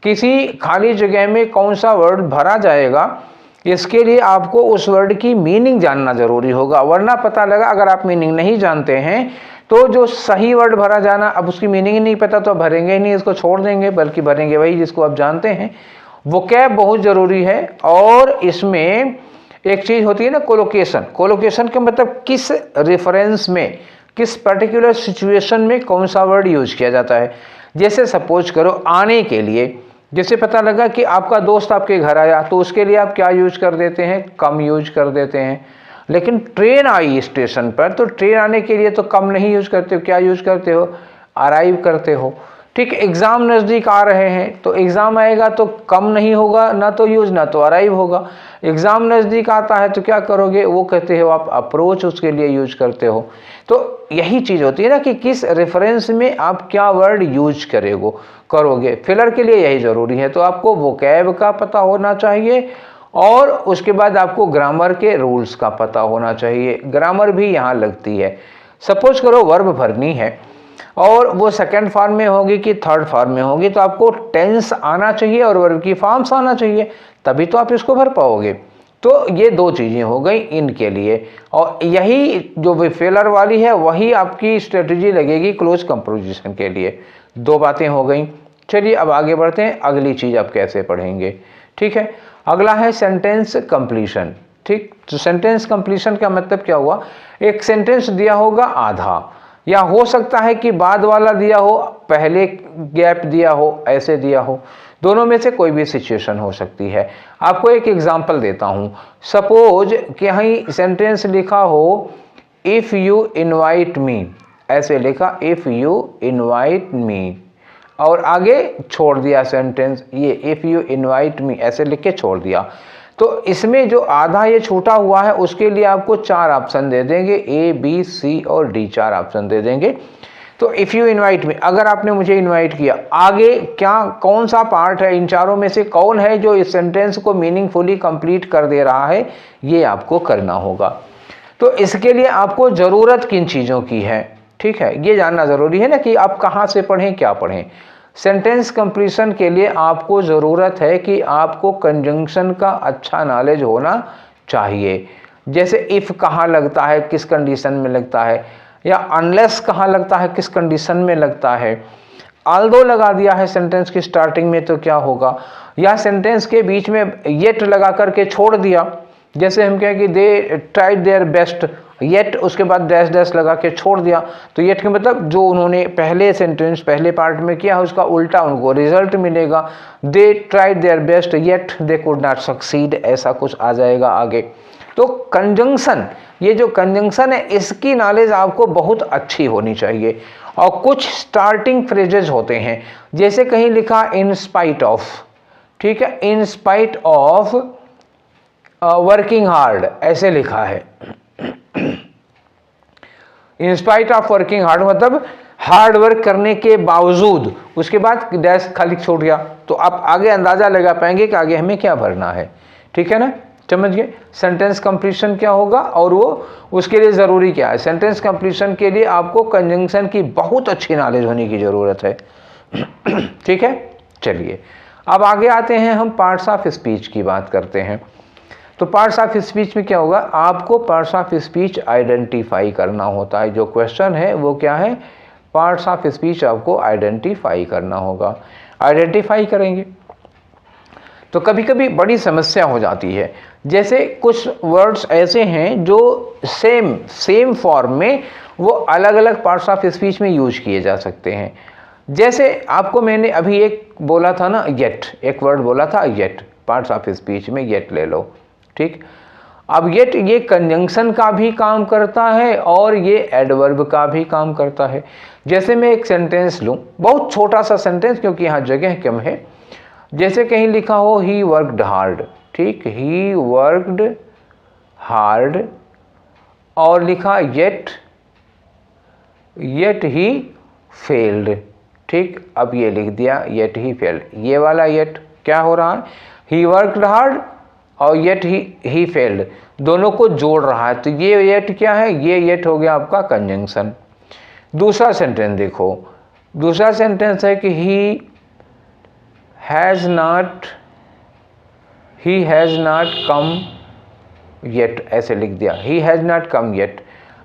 किसी खाली जगह में कौन सा वर्ड भरा जाएगा इसके लिए आपको उस वर्ड की मीनिंग जानना ज़रूरी होगा, वरना पता लगा अगर आप मीनिंग नहीं जानते हैं तो जो सही वर्ड भरा जाना, अब उसकी मीनिंग ही नहीं पता तो भरेंगे ही नहीं, इसको छोड़ देंगे, बल्कि भरेंगे वही जिसको आप जानते हैं। वोकैब बहुत ज़रूरी है। और इसमें एक चीज़ होती है ना कोलोकेशन, कोलोकेशन का मतलब किस रेफरेंस में, किस पर्टिकुलर सिचुएशन में कौन सा वर्ड यूज किया जाता है। जैसे सपोज करो आने के लिए, जैसे पता लगा कि आपका दोस्त आपके घर आया तो उसके लिए आप क्या यूज कर देते हैं, कम यूज कर देते हैं। लेकिन ट्रेन आई स्टेशन पर तो ट्रेन आने के लिए तो कम नहीं यूज करते हो, क्या यूज करते हो, अराइव करते हो। ठीक, एग्जाम नज़दीक आ रहे हैं तो एग्जाम आएगा तो कम नहीं होगा, ना तो यूज ना तो अराइव होगा। एग्जाम नज़दीक आता है तो क्या करोगे, वो कहते हो आप अप्रोच उसके लिए यूज करते हो। तो यही चीज़ होती है ना कि किस रेफरेंस में आप क्या वर्ड यूज करोगे। फिलर के लिए यही ज़रूरी है। तो आपको वोकैब का पता होना चाहिए और उसके बाद आपको ग्रामर के रूल्स का पता होना चाहिए। ग्रामर भी यहाँ लगती है। सपोज करो वर्ब भरनी है और वो सेकंड फॉर्म में होगी कि थर्ड फॉर्म में होगी, तो आपको टेंस आना चाहिए और वर्ब की फॉर्म्स आना चाहिए, तभी तो आप इसको भर पाओगे। तो ये दो चीज़ें हो गई इनके लिए, और यही जो फेलर वाली है वही आपकी स्ट्रेटजी लगेगी क्लोज कंपोजिशन के लिए। दो बातें हो गई। चलिए अब आगे बढ़ते हैं, अगली चीज़ आप कैसे पढ़ेंगे। ठीक है, अगला है सेंटेंस कंप्लीशन। ठीक, तो सेंटेंस कंप्लीशन का मतलब क्या हुआ, एक सेंटेंस दिया होगा आधा, या हो सकता है कि बाद वाला दिया हो, पहले गैप दिया हो, ऐसे दिया हो, दोनों में से कोई भी सिचुएशन हो सकती है। आपको एक एग्जांपल देता हूँ। सपोज कि कहीं सेंटेंस लिखा हो इफ़ यू इनवाइट मी, ऐसे लिखा इफ़ यू इनवाइट मी, और आगे छोड़ दिया सेंटेंस ये इफ़ यू इनवाइट मी ऐसे लिख के छोड़ दिया। तो इसमें जो आधा ये छूटा हुआ है उसके लिए आपको 4 ऑप्शन दे देंगे, ए बी सी और डी, 4 ऑप्शन दे देंगे। तो इफ़ यू इनवाइट मी, अगर आपने मुझे इनवाइट किया, आगे क्या कौन सा पार्ट है, इन चारों में से कौन है जो इस सेंटेंस को मीनिंगफुली कंप्लीट कर दे रहा है, ये आपको करना होगा। तो इसके लिए आपको ज़रूरत किन चीज़ों की है, ठीक है, ये जानना ज़रूरी है ना कि आप कहाँ से पढ़ें, क्या पढ़ें। सेंटेंस कंप्लीशन के लिए आपको ज़रूरत है कि आपको कंजंक्शन का अच्छा नॉलेज होना चाहिए। जैसे इफ़ कहाँ लगता है, किस कंडीशन में लगता है, या अनलेस कहाँ लगता है, किस कंडीशन में लगता है। आल्दो लगा दिया है सेंटेंस की स्टार्टिंग में तो क्या होगा, या सेंटेंस के बीच में येट लगा करके छोड़ दिया, जैसे हम कहें कि they tried their best, yet उसके बाद डैश डैश लगा के छोड़ दिया, तो येट का मतलब जो उन्होंने पहले सेंटेंस पहले पार्ट में किया है उसका उल्टा उनको रिजल्ट मिलेगा। They tried their best yet they could not succeed, ऐसा कुछ आ जाएगा आगे। तो कंजंक्शन, ये जो कंजंक्शन है इसकी नॉलेज आपको बहुत अच्छी होनी चाहिए। और कुछ स्टार्टिंग फ्रेजेस होते हैं, जैसे कहीं लिखा इन स्पाइट ऑफ, ठीक है, in spite of working hard, ऐसे लिखा है। In spite of working hard मतलब हार्ड वर्क करने के बावजूद, उसके बाद डैश खाली छोड़ गया, तो आप आगे अंदाजा लगा पाएंगे कि आगे हमें क्या भरना है। ठीक है ना, समझ गए सेंटेंस कंप्लीशन क्या होगा और वो उसके लिए ज़रूरी क्या है। सेंटेंस कंप्लीशन के लिए आपको कंजंक्शन की बहुत अच्छी नॉलेज होने की ज़रूरत है। ठीक है, चलिए अब आगे आते हैं, हम पार्ट्स ऑफ स्पीच की बात करते हैं। तो पार्ट्स ऑफ स्पीच में क्या होगा, आपको पार्ट्स ऑफ स्पीच आइडेंटिफाई करना होता है। जो क्वेश्चन है वो क्या है, पार्ट्स ऑफ स्पीच आपको आइडेंटिफाई करना होगा। आइडेंटिफाई करेंगे तो कभी कभी बड़ी समस्या हो जाती है, जैसे कुछ वर्ड्स ऐसे हैं जो सेम फॉर्म में वो अलग अलग पार्ट्स ऑफ स्पीच में यूज किए जा सकते हैं। जैसे आपको मैंने अभी एक बोला था ना येट, एक वर्ड बोला था येट, पार्ट्स ऑफ स्पीच में येट ले लो। ठीक, अब येट ये कंजंक्शन का भी काम करता है और ये एडवर्ब का भी काम करता है। जैसे मैं एक सेंटेंस लूँ, बहुत छोटा सा सेंटेंस क्योंकि यहाँ जगह कम है। जैसे कहीं लिखा हो ही वर्कड हार्ड, ठीक, ही वर्कड हार्ड, और लिखा येट ही फेल्ड, ठीक। अब ये लिख दिया येट ही फेल्ड, ये वाला येट क्या हो रहा है, ही वर्कड हार्ड और येट ही फेल्ड, दोनों को जोड़ रहा है। तो ये येट क्या है, ये येट हो गया आपका कंजंक्शन। दूसरा सेंटेंस देखो, दूसरा सेंटेंस है कि he has not come yet, ऐसे लिख दिया, he has not come yet.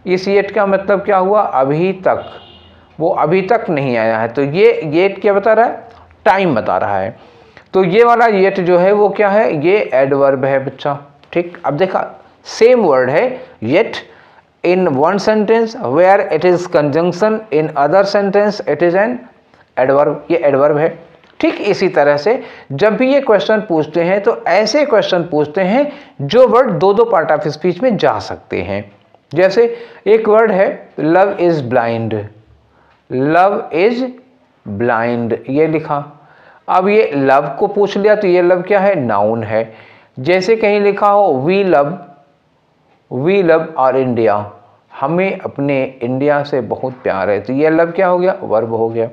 इस येट का मतलब क्या हुआ, अभी तक, वो अभी तक नहीं आया है। तो ये येट क्या बता रहा है, टाइम बता रहा है। तो ये वाला येट जो है वो क्या है, ये एडवर्ब है बच्चा, ठीक। अब देखा सेम वर्ड है yet in one sentence where it is conjunction, in other sentence it is an adverb, ये एडवर्ब है। ठीक इसी तरह से जब भी ये क्वेश्चन पूछते हैं तो ऐसे क्वेश्चन पूछते हैं जो वर्ड दो दो पार्ट ऑफ स्पीच में जा सकते हैं। जैसे एक वर्ड है love is blind, love is blind, ये लिखा। अब ये लव को पूछ लिया तो ये लव क्या है, नाउन है। जैसे कहीं लिखा हो वी लव आवर इंडिया, हमें अपने इंडिया से बहुत प्यार है, तो ये लव क्या हो गया, वर्ब हो गया।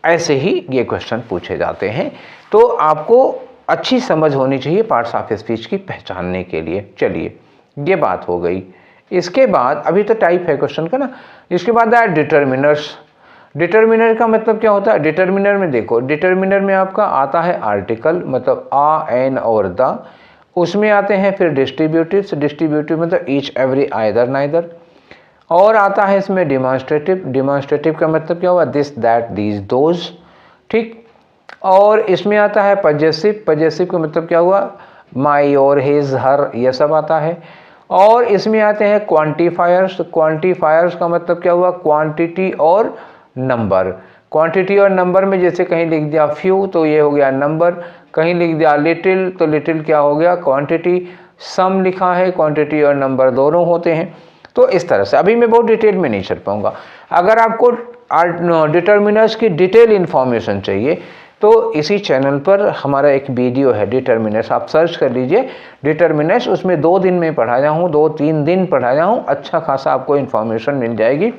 ऐसे ही ये क्वेश्चन पूछे जाते हैं। तो आपको अच्छी समझ होनी चाहिए पार्ट्स ऑफ स्पीच की पहचानने के लिए। चलिए ये बात हो गई। इसके बाद अभी तो टाइप है क्वेश्चन का ना, इसके बाद आया डिटर्मिनर्स। डिटर्मिनर का मतलब क्या होता है, डिटर्मिनर में देखो, डिटर्मिनर में आपका आता है आर्टिकल, मतलब आ, एन और द, उसमें आते हैं फिर डिस्ट्रीब्यूटिव्स, डिस्ट्रीब्यूटिव मतलब ईच, एवरी, आइदर, नाइदर, और आता है इसमें डिमॉन्स्ट्रेटिव, डिमॉन्स्ट्रेटिव का मतलब क्या हुआ, दिस, दैट, दीज, दोज, ठीक। और इसमें आता है पजेसिव, पजेसिव का मतलब क्या हुआ, माई और हिज, हर, ये सब आता है। और इसमें आते हैं क्वांटिफायर्स, क्वांटिफायर्स का मतलब क्या हुआ, क्वांटिटी और नंबर। क्वांटिटी और नंबर में जैसे कहीं लिख दिया फ्यू तो ये हो गया नंबर, कहीं लिख दिया लिटिल तो लिटिल क्या हो गया, क्वांटिटी। सम लिखा है, क्वांटिटी और नंबर दोनों होते हैं। तो इस तरह से अभी मैं बहुत डिटेल में नहीं चल पाऊंगा। अगर आपको डिटर्मिनर्स की डिटेल इन्फॉर्मेशन चाहिए तो इसी चैनल पर हमारा एक वीडियो है डिटर्मिनर्स, आप सर्च कर लीजिए डिटर्मिनर्स, उसमें 2 दिन में पढ़ाया हूँ, 2-3 दिन पढ़ाया हूँ, अच्छा खासा आपको इन्फॉर्मेशन मिल जाएगी।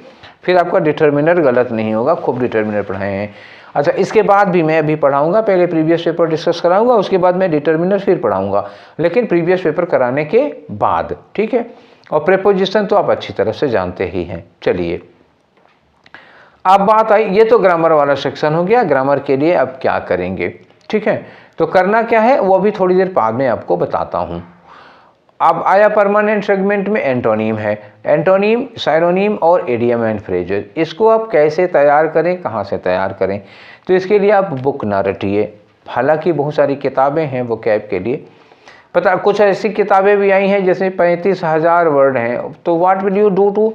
फिर आपका डिटर्मिनर गलत नहीं होगा, खूब डिटर्मिनर पढ़ाए हैं। अच्छा, इसके बाद भी मैं अभी पढ़ाऊंगा, पहले प्रीवियस पेपर डिस्कस कराऊंगा, उसके बाद मैं डिटर्मिनर फिर पढ़ाऊंगा, लेकिन प्रीवियस पेपर कराने के बाद, ठीक है। और प्रेपोजिशन तो आप अच्छी तरह से जानते ही हैं। चलिए अब बात आई, ये तो ग्रामर वाला सेक्शन हो गया, ग्रामर के लिए अब क्या करेंगे, ठीक है। तो करना क्या है वो भी थोड़ी देर बाद में आपको बताता हूँ। अब आया परमानेंट सेगमेंट में एंटोनीम है, एंटोनीम, साइनोनीम और इडियम एंड फ्रेजेस। इसको आप कैसे तैयार करें, कहाँ से तैयार करें, तो इसके लिए आप बुक ना रटिए। हालांकि बहुत सारी किताबें हैं वो कैब के लिए, पता कुछ ऐसी किताबें भी आई हैं जैसे 35,000 वर्ड हैं, तो what will you do to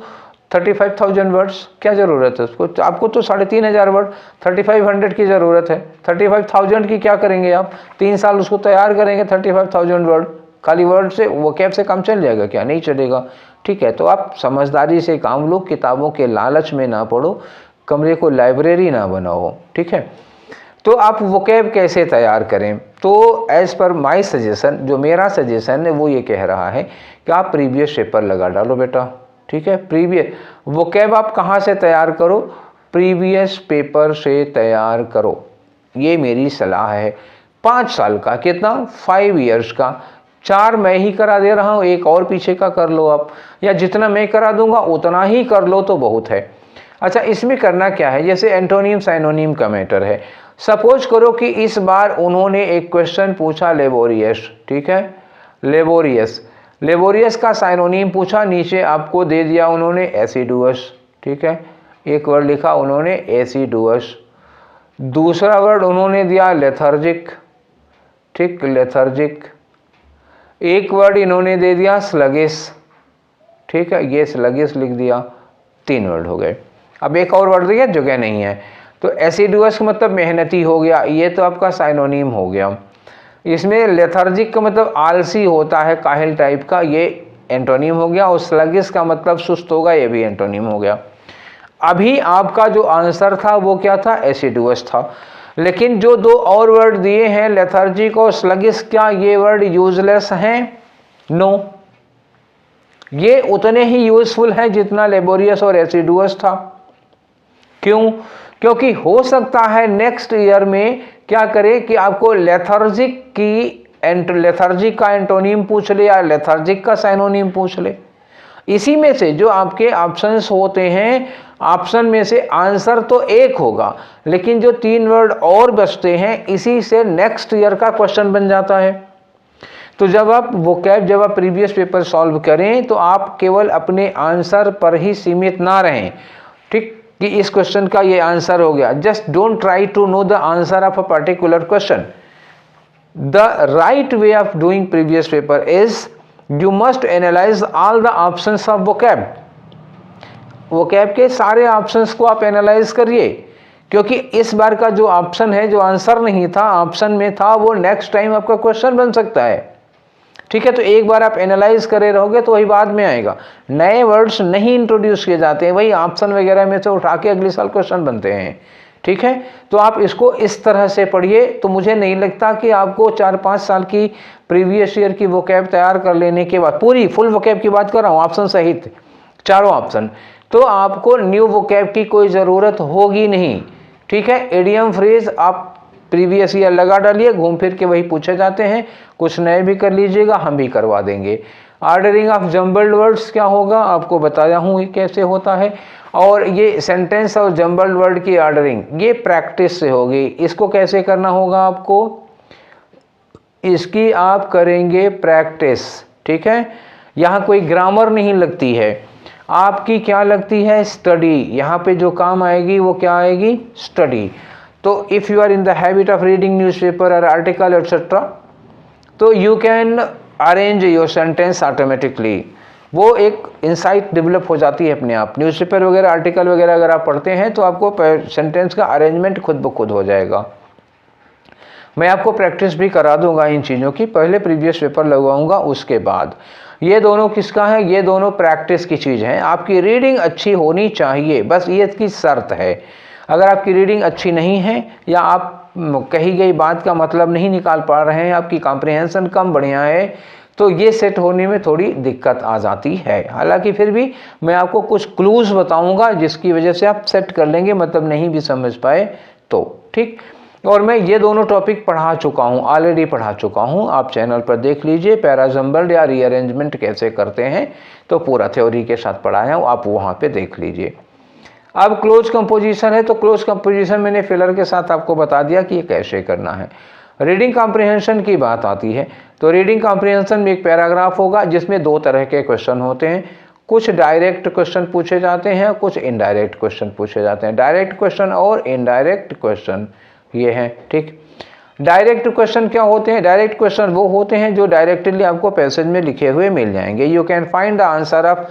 35,000 words, क्या ज़रूरत है उसको, तो आपको तो 3,500 वर्ड, 3500 की ज़रूरत है, 35,000 की क्या करेंगे आप, 3 साल उसको तैयार करेंगे 35,000 वर्ड, खाली वर्ड से वो कैब से काम चल जाएगा क्या, नहीं चलेगा, ठीक है। तो आप समझदारी से काम लो, किताबों के लालच में ना पढ़ो, कमरे को लाइब्रेरी ना बनाओ, ठीक है। तो आप वोकैब कैसे तैयार करें, तो एज़ पर माय सजेशन, जो मेरा सजेशन है वो ये कह रहा है कि आप प्रीवियस पेपर लगा डालो बेटा, ठीक है। प्रीवियस वोकैब आप कहाँ से तैयार करो, प्रीवियस पेपर से तैयार करो, ये मेरी सलाह है। 5 साल का, कितना, 5 इयर्स का, 4 मैं ही करा दे रहा हूँ, 1 और पीछे का कर लो आप, या जितना मैं करा दूंगा उतना ही कर लो तो बहुत है। अच्छा, इसमें करना क्या है, जैसे एंटोनियम साइनोनिम का मैटर है। सपोज करो कि इस बार उन्होंने एक क्वेश्चन पूछा लेबोरियस, ठीक है, लेबोरियस, लेबोरियस का साइनोनिम पूछा, नीचे आपको दे दिया उन्होंने एसिडुअस, ठीक है, एक वर्ड लिखा उन्होंने एसिडुअस। दूसरा वर्ड उन्होंने दिया लेथर्जिक, ठीक, लेथर्जिक। एक वर्ड इन्होंने दे दिया स्लगिस, ठीक है, ये स्लगिस लिख दिया, 3 वर्ड हो गए। अब एक और वर्ड दिया, जगह नहीं है, तो एसिडुअस का मतलब मेहनती हो गया, ये तो आपका साइनोनिम हो गया। इसमें लेथार्जिक का मतलब आलसी होता है, काहिल टाइप का, ये एंटोनिम हो गया। और स्लगिश का मतलब सुस्त होगा, ये भी एंटोनिम हो गया। अभी आपका जो आंसर था वो क्या था? एसिडुअस था। लेकिन जो दो और वर्ड दिए हैं, लेथार्जिक और स्लगिश, क्या ये वर्ड यूजलेस हैं? नो, ये उतने ही यूजफुल हैं जितना लेबोरियस और एसिडुअस था। क्यों? क्योंकि हो सकता है नेक्स्ट ईयर में क्या करे कि आपको लेथार्जिक का एंटोनिम पूछ ले या लेथार्जिक का साइनोनिम पूछ ले। इसी में से जो आपके ऑप्शंस होते हैं, ऑप्शन में से आंसर तो एक होगा, लेकिन जो 3 वर्ड और बचते हैं, इसी से नेक्स्ट ईयर का क्वेश्चन बन जाता है। तो जब आप प्रीवियस पेपर सॉल्व करें तो आप केवल अपने आंसर पर ही सीमित ना रहें, ठीक, कि इस क्वेश्चन का ये आंसर हो गया। Just don't try to know the answer of a particular question. The right way of doing previous paper is you must analyze all the options of vocab। vocab के सारे ऑप्शंस को आप analyse करिए, क्योंकि इस बार का जो ऑप्शन है, जो आंसर नहीं था ऑप्शन में था, वो नेक्स्ट टाइम आपका क्वेश्चन बन सकता है। ठीक है, तो एक बार आप एनालाइज करे रहोगे तो वही बाद में आएगा। नए वर्ड्स नहीं इंट्रोड्यूस किए जाते हैं, वही ऑप्शन वगैरह में से उठा के अगले साल क्वेश्चन बनते हैं। ठीक है, तो आप इसको इस तरह से पढ़िए। तो मुझे नहीं लगता कि आपको 4-5 साल की प्रीवियस ईयर की वोकैब तैयार कर लेने के बाद, पूरी फुल वोकैब की बात कर रहा हूँ, ऑप्शन सहित चारों ऑप्शन, तो आपको न्यू वोकैब की कोई ज़रूरत होगी नहीं। ठीक है, एडियम फ्रेज आप प्रीवियस ईयर लगा डालिए, घूम फिर के वही पूछे जाते हैं। कुछ नए भी कर लीजिएगा, हम भी करवा देंगे। ऑर्डरिंग ऑफ जम्बल्ड वर्ड्स क्या होगा आपको बताया हूँ कैसे होता है। और ये सेंटेंस और जम्बल्ड वर्ड की ऑर्डरिंग ये प्रैक्टिस से होगी। इसको कैसे करना होगा आपको, इसकी आप करेंगे प्रैक्टिस। ठीक है, यहाँ कोई ग्रामर नहीं लगती है, आपकी क्या लगती है, स्टडी। यहाँ पे जो काम आएगी वो क्या आएगी, स्टडी। तो if you are in the habit of reading newspaper और आर्टिकल एटसेट्रा, तो you can arrange your sentence automatically. वो एक इंसाइट डेवलप हो जाती है अपने आप। न्यूज़पेपर वगैरह, आर्टिकल वगैरह अगर आप पढ़ते हैं तो आपको सेंटेंस का अरेंजमेंट खुद ब खुद हो जाएगा। मैं आपको प्रैक्टिस भी करा दूंगा इन चीज़ों की, पहले प्रीवियस पेपर लगवाऊंगा उसके बाद। ये दोनों किसका है, ये दोनों प्रैक्टिस की चीज़ हैं। आपकी रीडिंग अच्छी होनी चाहिए, बस ये इसकी शर्त है। अगर आपकी रीडिंग अच्छी नहीं है या आप कही गई बात का मतलब नहीं निकाल पा रहे हैं, आपकी कॉम्प्रिहेंशन कम बढ़िया है, तो ये सेट होने में थोड़ी दिक्कत आ जाती है। हालांकि फिर भी मैं आपको कुछ क्लूज बताऊंगा जिसकी वजह से आप सेट कर लेंगे, मतलब नहीं भी समझ पाए तो। ठीक, और मैं ये दोनों टॉपिक पढ़ा चुका हूँ, ऑलरेडी पढ़ा चुका हूँ। आप चैनल पर देख लीजिए, पैराजम्बल्ड या रीअरेंजमेंट कैसे करते हैं, तो पूरा थ्योरी के साथ पढ़ाया हूँ, आप वहाँ पे देख लीजिए। अब क्लोज कंपोजिशन है, तो क्लोज कंपोजिशन मैंने फिलर के साथ आपको बता दिया कि ये कैसे करना है। रीडिंग कॉम्प्रिहेंशन की बात आती है, तो रीडिंग कॉम्प्रिहेंशन में एक पैराग्राफ होगा जिसमें 2 तरह के क्वेश्चन होते हैं। कुछ डायरेक्ट क्वेश्चन पूछे जाते हैं, कुछ इनडायरेक्ट क्वेश्चन पूछे जाते हैं। डायरेक्ट क्वेश्चन और इनडायरेक्ट क्वेश्चन ये हैं। ठीक, डायरेक्ट क्वेश्चन क्या होते हैं, डायरेक्ट क्वेश्चन वो होते हैं जो डायरेक्टली आपको पैसेज में लिखे हुए मिल जाएंगे। You can find the answer of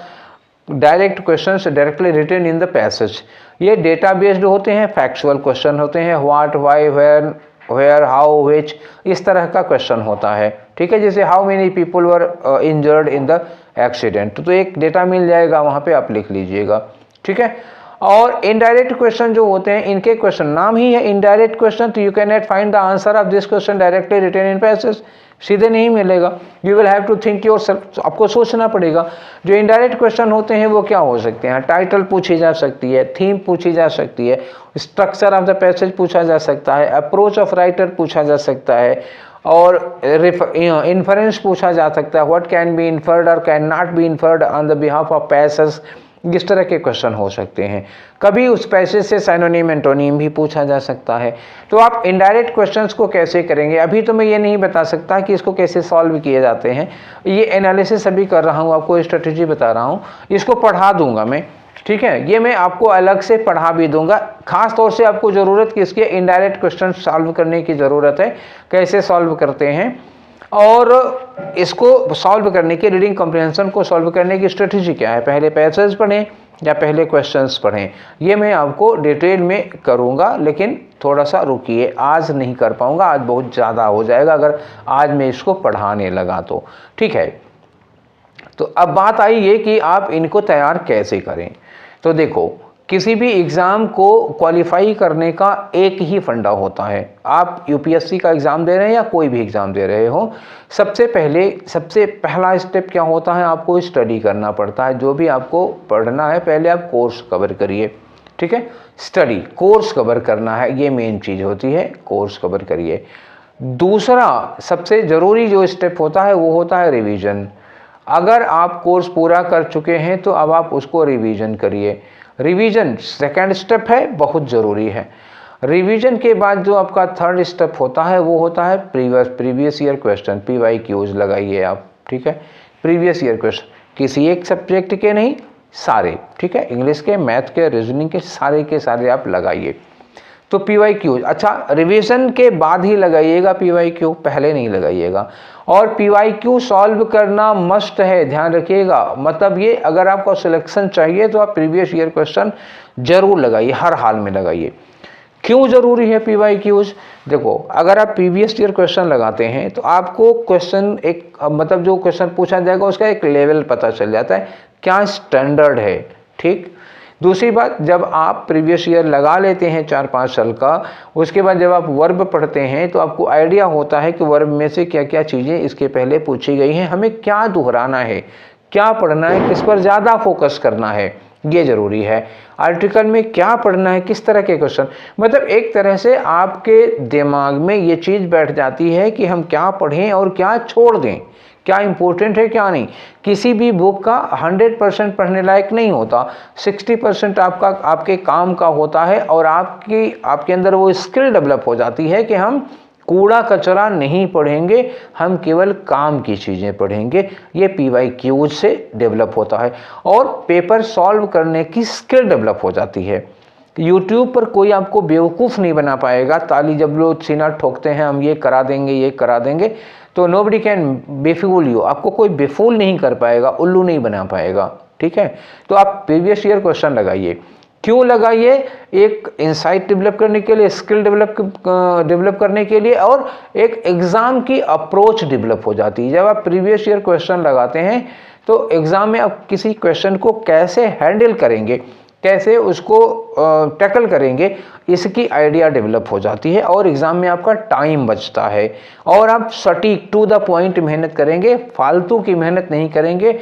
direct questions directly written in the passage. ये डेटा बेस्ड होते हैं, फैक्चुअल क्वेश्चन होते हैं, what, why, where, how, which, इस तरह का क्वेश्चन होता है। ठीक है, जैसे how many people were injured in the accident, तो एक डेटा मिल जाएगा, वहाँ पे आप लिख लीजिएगा। ठीक है, और इनडायरेक्ट क्वेश्चन जो होते हैं, इनके क्वेश्चन नाम ही है इनडायरेक्ट क्वेश्चन, तो you can not find the answer of this question directly written in passage, सीधे नहीं मिलेगा। You will have to think yourself, आपको सोचना पड़ेगा। जो इनडायरेक्ट क्वेश्चन होते हैं वो क्या हो सकते हैं, टाइटल पूछी जा सकती है, थीम पूछी जा सकती है, स्ट्रक्चर ऑफ द पैसेज पूछा जा सकता है, अप्रोच ऑफ राइटर पूछा जा सकता है, और इन्फरेंस पूछा जा सकता है, व्हाट कैन बी इन्फर्ड और can not be inferred on the behalf of passage, इस तरह के क्वेश्चन हो सकते हैं। कभी उस पैसेज से साइनोनिम एंटोनिम भी पूछा जा सकता है। तो आप इनडायरेक्ट क्वेश्चंस को कैसे करेंगे, अभी तो मैं ये नहीं बता सकता कि इसको कैसे सॉल्व किए जाते हैं, ये एनालिसिस अभी कर रहा हूँ, आपको स्ट्रेटजी बता रहा हूँ, इसको पढ़ा दूंगा मैं। ठीक है, ये मैं आपको अलग से पढ़ा भी दूंगा। खास तौर से आपको ज़रूरत किसकी, इनडायरेक्ट क्वेश्चन सॉल्व करने की ज़रूरत है, कैसे सॉल्व करते हैं, और इसको सॉल्व करने के, रीडिंग कॉम्प्रिहेंशन को सॉल्व करने की स्ट्रेटजी क्या है। पहले पैसेज पढ़ें, या पहले क्वेश्चंस पढ़ें, ये मैं आपको डिटेल में करूँगा, लेकिन थोड़ा सा रुकिए, आज नहीं कर पाऊँगा, आज बहुत ज़्यादा हो जाएगा अगर आज मैं इसको पढ़ाने लगा तो, ठीक है। तो अब बात आई ये कि आप इनको तैयार कैसे करें। तो देखो, किसी भी एग्ज़ाम को क्वालिफाई करने का एक ही फंडा होता है। आप यूपीएससी का एग्ज़ाम दे रहे हैं या कोई भी एग्ज़ाम दे रहे हो, सबसे पहला स्टेप क्या होता है, आपको स्टडी करना पड़ता है। जो भी आपको पढ़ना है, पहले आप कोर्स कवर करिए, ठीक है। स्टडी, कोर्स कवर करना है, ये मेन चीज़ होती है, कोर्स कवर करिए। दूसरा सबसे ज़रूरी जो स्टेप होता है वो होता है रिवीजन। अगर आप कोर्स पूरा कर चुके हैं तो अब आप उसको रिवीजन करिए। रिवीजन सेकंड स्टेप है, बहुत ज़रूरी है। रिवीजन के बाद जो आपका थर्ड स्टेप होता है वो होता है प्रीवियस ईयर क्वेश्चन, PYQs लगाइए आप, ठीक है। प्रीवियस ईयर क्वेश्चन, किसी एक सब्जेक्ट के नहीं, सारे, ठीक है, इंग्लिश के, मैथ के, रीजनिंग के सारे आप लगाइए। तो PYQ, अच्छा रिवीजन के बाद ही लगाइएगा PYQ, पहले नहीं लगाइएगा। और PYQ सॉल्व करना मस्ट है, ध्यान रखिएगा। मतलब ये, अगर आपको सिलेक्शन चाहिए तो आप प्रीवियस ईयर क्वेश्चन जरूर लगाइए, हर हाल में लगाइए। क्यों ज़रूरी है PYQs? देखो, अगर आप प्रीवियस ईयर क्वेश्चन लगाते हैं तो आपको क्वेश्चन एक, मतलब जो क्वेश्चन पूछा जाएगा उसका एक लेवल पता चल जाता है, क्या स्टैंडर्ड है, ठीक। दूसरी बात, जब आप प्रीवियस ईयर लगा लेते हैं 4-5 साल का, उसके बाद जब आप वर्ब पढ़ते हैं तो आपको आइडिया होता है कि वर्ब में से क्या क्या चीज़ें इसके पहले पूछी गई हैं, हमें क्या दोहराना है, क्या पढ़ना है, किस पर ज़्यादा फोकस करना है, ये ज़रूरी है। आर्टिकल में क्या पढ़ना है, किस तरह के क्वेश्चन, मतलब एक तरह से आपके दिमाग में ये चीज़ बैठ जाती है कि हम क्या पढ़ें और क्या छोड़ दें, क्या इंपॉर्टेंट है क्या नहीं। किसी भी बुक का 100% पढ़ने लायक नहीं होता, 60% आपके काम का होता है, और आपके अंदर वो स्किल डेवलप हो जाती है कि हम कूड़ा कचरा नहीं पढ़ेंगे, हम केवल काम की चीज़ें पढ़ेंगे। ये PYQ से डेवलप होता है, और पेपर सॉल्व करने की स्किल डेवलप हो जाती है। YouTube पर कोई आपको बेवकूफ़ नहीं बना पाएगा। ताली जब लोग सीना ठोकते हैं, हम ये करा देंगे, ये करा देंगे, तो नोबडी कैन बेफूल यू, आपको कोई बेफूल नहीं कर पाएगा, उल्लू नहीं बना पाएगा, ठीक है। तो आप प्रीवियस ईयर क्वेश्चन लगाइए। क्यों लगाइए? एक इंसाइट डेवलप करने के लिए, स्किल डेवलप करने के लिए, और एक एग्ज़ाम की अप्रोच डेवलप हो जाती है। जब आप प्रीवियस ईयर क्वेश्चन लगाते हैं तो एग्ज़ाम में आप किसी क्वेश्चन को कैसे हैंडल करेंगे, कैसे उसको टैकल करेंगे, इसकी आइडिया डेवलप हो जाती है, और एग्ज़ाम में आपका टाइम बचता है, और आप सटीक टू द पॉइंट मेहनत करेंगे, फालतू की मेहनत नहीं करेंगे,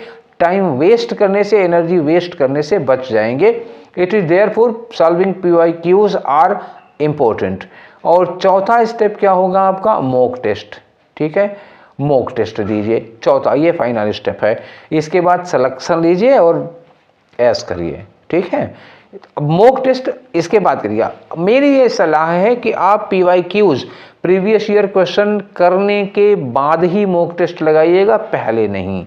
टाइम वेस्ट करने से, एनर्जी वेस्ट करने से बच जाएंगे। It is therefore solving PYQs are important. और चौथा स्टेप क्या होगा आपका? मॉक टेस्ट, ठीक है, मॉक टेस्ट दीजिए, चौथा, ये फाइनल स्टेप है। इसके बाद सिलेक्शन लीजिए और ऐश करिए, ठीक है। मॉक टेस्ट इसके बाद करिए। मेरी ये सलाह है कि आप PYQs, प्रीवियस ईयर क्वेश्चन करने के बाद ही मॉक टेस्ट लगाइएगा, पहले नहीं,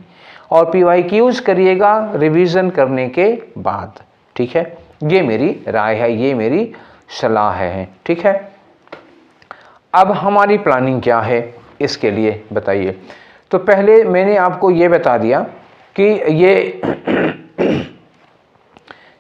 और PYQs करिएगा रिवीजन करने के बाद, ठीक है। ये मेरी राय है, ये मेरी सलाह है, ठीक है। अब हमारी प्लानिंग क्या है इसके लिए बताइए। तो पहले मैंने आपको ये बता दिया कि ये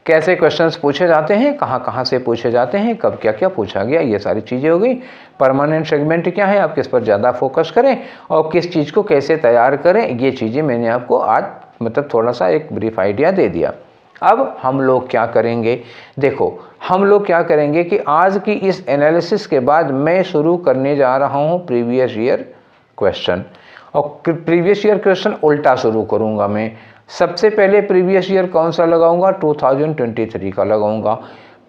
कैसे क्वेश्चंस पूछे जाते हैं, कहाँ कहाँ से पूछे जाते हैं, कब क्या क्या पूछा गया, ये सारी चीज़ें हो गई। परमानेंट सेगमेंट क्या है, आप किस पर ज़्यादा फोकस करें और किस चीज़ को कैसे तैयार करें, ये चीज़ें मैंने आपको आज मतलब थोड़ा सा एक ब्रीफ आइडिया दे दिया। अब हम लोग क्या करेंगे, देखो हम लोग क्या करेंगे कि आज की इस एनालिसिस के बाद मैं शुरू करने जा रहा हूँ प्रीवियस ईयर क्वेश्चन, और प्रीवियस ईयर क्वेश्चन उल्टा शुरू करूँगा मैं। सबसे पहले प्रीवियस ईयर कौन सा लगाऊंगा? 2023 का लगाऊंगा,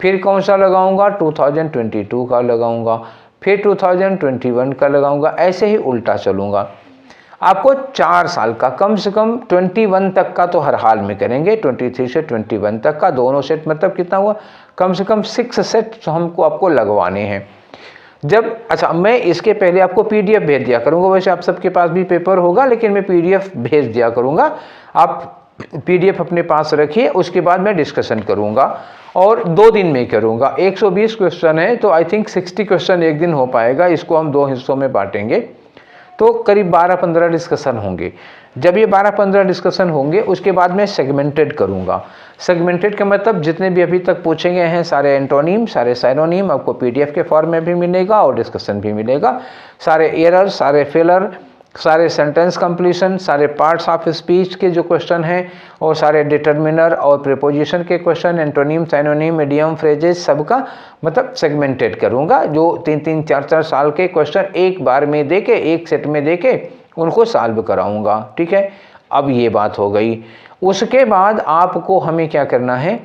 फिर कौन सा लगाऊंगा? 2022 का लगाऊंगा, फिर 2021 का लगाऊंगा, ऐसे ही उल्टा चलूँगा। आपको 4 साल का, कम से कम 21 तक का तो हर हाल में करेंगे, 23 से 21 तक का दोनों सेट, मतलब कितना हुआ? कम से कम 6 सेट हमको आपको लगवाने हैं। जब अच्छा, मैं इसके पहले आपको PDF भेज दिया करूंगा, वैसे आप सबके पास भी पेपर होगा, लेकिन मैं PDF भेज दिया करूंगा, आप PDF अपने पास रखिए, उसके बाद मैं डिस्कशन करूंगा, और 2 दिन में करूंगा। 120 क्वेश्चन है, तो आई थिंक 60 क्वेश्चन एक दिन हो पाएगा, इसको हम 2 हिस्सों में बांटेंगे, तो करीब 12-15 डिस्कशन होंगे। जब ये 12-15 डिस्कशन होंगे उसके बाद मैं सेगमेंटेड करूँगा। सेगमेंटेड का मतलब जितने भी अभी तक पूछे गए हैं सारे एंटोनीम, सारे साइनोनिम आपको PDF के फॉर्म में भी मिलेगा और डिस्कशन भी मिलेगा। सारे एरर, सारे फेलर, सारे सेंटेंस कंप्लीशन, सारे पार्ट्स ऑफ स्पीच के जो क्वेश्चन हैं और सारे डिटर्मिनर और प्रीपोजिशन के question, antonym, synonym, idiom, phrases सबका मतलब सेगमेंटेड करूँगा। जो 3-3, 4-4 साल के क्वेश्चन एक बार में देके, एक सेट में देके उनको सॉल्व कराऊँगा। ठीक है, अब ये बात हो गई। उसके बाद आपको हमें क्या करना है,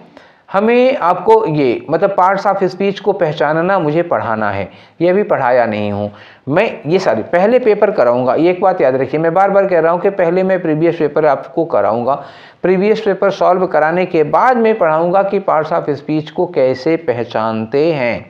हमें आपको ये मतलब पार्ट्स ऑफ स्पीच को पहचानना मुझे पढ़ाना है। ये भी पढ़ाया नहीं हूँ मैं, ये सारी पहले पेपर कराऊंगा। ये एक बात याद रखिए, मैं बार बार कह रहा हूँ कि पहले मैं प्रीवियस पेपर आपको कराऊंगा। प्रीवियस पेपर सॉल्व कराने के बाद मैं पढ़ाऊंगा कि पार्ट्स ऑफ स्पीच को कैसे पहचानते हैं।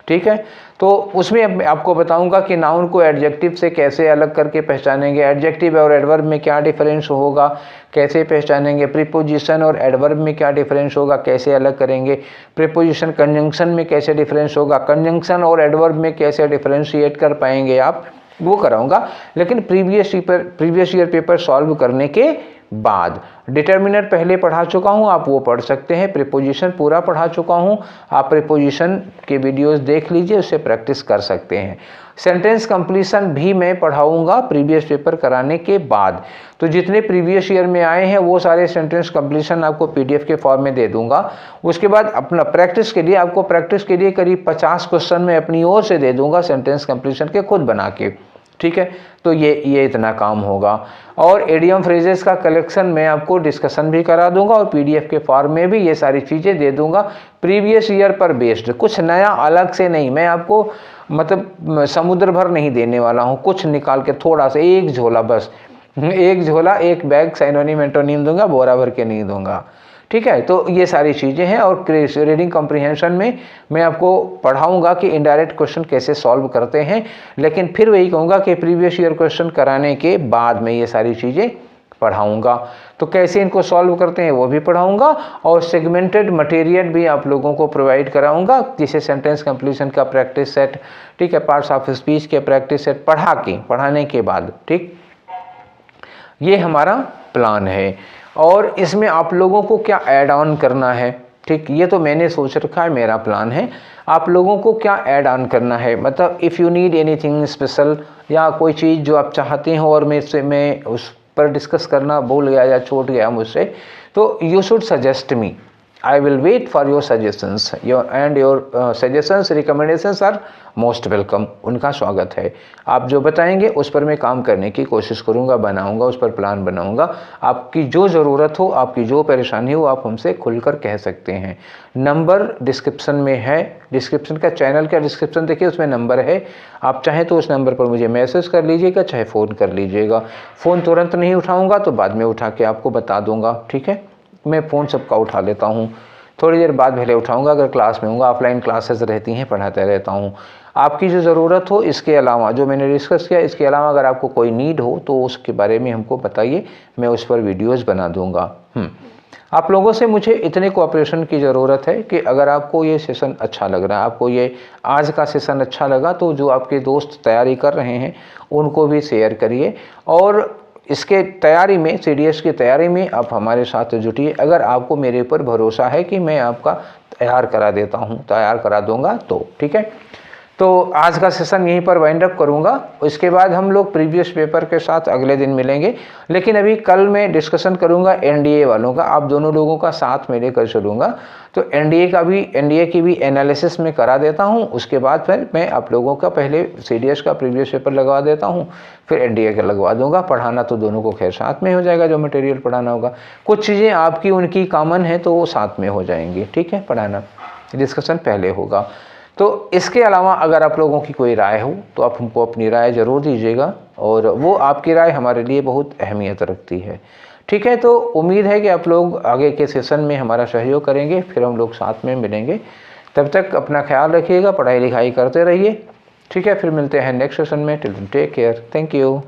ठीक है, तो उसमें आपको बताऊंगा कि नाउन को एडजेक्टिव से कैसे अलग करके पहचानेंगे, एडजेक्टिव और एडवर्ब में क्या डिफरेंस होगा कैसे पहचानेंगे, प्रीपोजिशन और एडवर्ब में क्या डिफरेंस होगा कैसे अलग करेंगे, प्रीपोजिशन कंजंक्शन में कैसे डिफरेंस होगा, कंजंक्शन और एडवर्ब में कैसे डिफरेंशिएट कर पाएंगे आप, वो कराऊंगा। लेकिन प्रीवियस ईयर पेपर सॉल्व करने के बाद डिटर्मिनर पहले पढ़ा चुका हूँ, आप वो पढ़ सकते हैं। प्रीपोजिशन पूरा पढ़ा चुका हूँ, आप प्रीपोजिशन के वीडियोस देख लीजिए, उससे प्रैक्टिस कर सकते हैं। सेंटेंस कंप्लीशन भी मैं पढ़ाऊँगा प्रीवियस पेपर कराने के बाद। तो जितने प्रीवियस ईयर में आए हैं वो सारे सेंटेंस कंप्लीशन आपको PDF के फॉर्म में दे दूंगा। उसके बाद अपना प्रैक्टिस के लिए आपको करीब 50 क्वेश्चन मैं अपनी ओर से दे दूंगा सेंटेंस कंप्लीशन के खुद बना के। ठीक है, तो ये इतना काम होगा। और एडियम फ्रेजेस का कलेक्शन मैं आपको डिस्कशन भी करा दूंगा और PDF के फॉर्म में भी ये सारी चीज़ें दे दूंगा प्रीवियस ईयर पर बेस्ड, कुछ नया अलग से नहीं। मैं आपको मतलब समुद्र भर नहीं देने वाला हूँ, कुछ निकाल के थोड़ा सा एक झोला, बस एक झोला, एक बैग साइनोनिम एंटोनिम दूंगा, बोरा भर के नहीं दूंगा। ठीक है, तो ये सारी चीज़ें हैं। और रीडिंग कॉम्प्रिहेंशन में मैं आपको पढ़ाऊंगा कि इनडायरेक्ट क्वेश्चन कैसे सॉल्व करते हैं। लेकिन फिर वही कहूँगा कि प्रीवियस ईयर क्वेश्चन कराने के बाद मैं ये सारी चीज़ें पढ़ाऊंगा। तो कैसे इनको सॉल्व करते हैं वो भी पढ़ाऊंगा और सेगमेंटेड मटेरियल भी आप लोगों को प्रोवाइड कराऊंगा, जिसे सेंटेंस कंप्लीशन का प्रैक्टिस सेट, ठीक है, पार्ट्स ऑफ स्पीच के प्रैक्टिस सेट पढ़ाने के बाद। ठीक, ये हमारा प्लान है। और इसमें आप लोगों को क्या ऐड ऑन करना है, ठीक, ये तो मैंने सोच रखा है, मेरा प्लान है। आप लोगों को क्या ऐड ऑन करना है, मतलब if you need anything special या कोई चीज़ जो आप चाहते हो और मैं उस पर डिस्कस करना भूल गया या छूट गया मुझसे, तो you should suggest me. I will wait for your suggestions. Your suggestions, recommendations are most welcome. उनका स्वागत है। आप जो बताएंगे उस पर मैं काम करने की कोशिश करूँगा, बनाऊँगा, उस पर प्लान बनाऊँगा। आपकी जो ज़रूरत हो, आपकी जो परेशानी हो, आप हमसे खुलकर कह सकते हैं। नंबर डिस्क्रिप्शन में है, डिस्क्रिप्शन का चैनल का डिस्क्रिप्शन देखिए, उसमें नंबर है। आप चाहें तो उस नंबर पर मुझे मैसेज कर लीजिएगा, चाहे फ़ोन कर लीजिएगा। फ़ोन तुरंत नहीं उठाऊँगा तो बाद में उठा के आपको बता दूँगा। ठीक है, मैं फ़ोन सबका उठा लेता हूँ, थोड़ी देर बाद पहले उठाऊंगा अगर क्लास में हूँगा। ऑफलाइन क्लासेस रहती हैं, पढ़ाते रहता हूँ। आपकी जो ज़रूरत हो, इसके अलावा जो मैंने डिस्कस किया, इसके अलावा अगर आपको कोई नीड हो तो उसके बारे में हमको बताइए, मैं उस पर वीडियोज़ बना दूँगा। आप लोगों से मुझे इतने कोऑपरेशन की ज़रूरत है कि अगर आपको ये सेशन अच्छा लग रहा है, आपको ये आज का सेशन अच्छा लगा, तो जो आपके दोस्त तैयारी कर रहे हैं उनको भी शेयर करिए। और इसके तैयारी में, CDS की तैयारी में आप हमारे साथ जुटिए। अगर आपको मेरे ऊपर भरोसा है कि मैं आपका तैयार करा दूंगा तो ठीक है। तो आज का सेशन यहीं पर वाइंड अप करूंगा। उसके बाद हम लोग प्रीवियस पेपर के साथ अगले दिन मिलेंगे। लेकिन अभी कल मैं डिस्कशन करूंगा NDA वालों का, आप दोनों लोगों का साथ में लेकर चलूँगा। तो NDA की भी एनालिसिस में करा देता हूं। उसके बाद फिर मैं आप लोगों का पहले CDS का प्रीवियस पेपर लगवा देता हूं, फिर NDA का लगवा दूंगा। पढ़ाना तो दोनों को खैर साथ में हो जाएगा, जो मटेरियल पढ़ाना होगा। कुछ चीज़ें आपकी उनकी कॉमन है तो वो साथ में हो जाएंगी। ठीक है, पढ़ाना डिस्कशन पहले होगा। तो इसके अलावा अगर आप लोगों की कोई राय हो तो आप हमको अपनी राय ज़रूर दीजिएगा, और वो आपकी राय हमारे लिए बहुत अहमियत रखती है। ठीक है, तो उम्मीद है कि आप लोग आगे के सेशन में हमारा सहयोग करेंगे, फिर हम लोग साथ में मिलेंगे। तब तक अपना ख्याल रखिएगा, पढ़ाई लिखाई करते रहिए। ठीक है, फिर मिलते हैं नेक्स्ट सेशन में। Till then take care, thank you.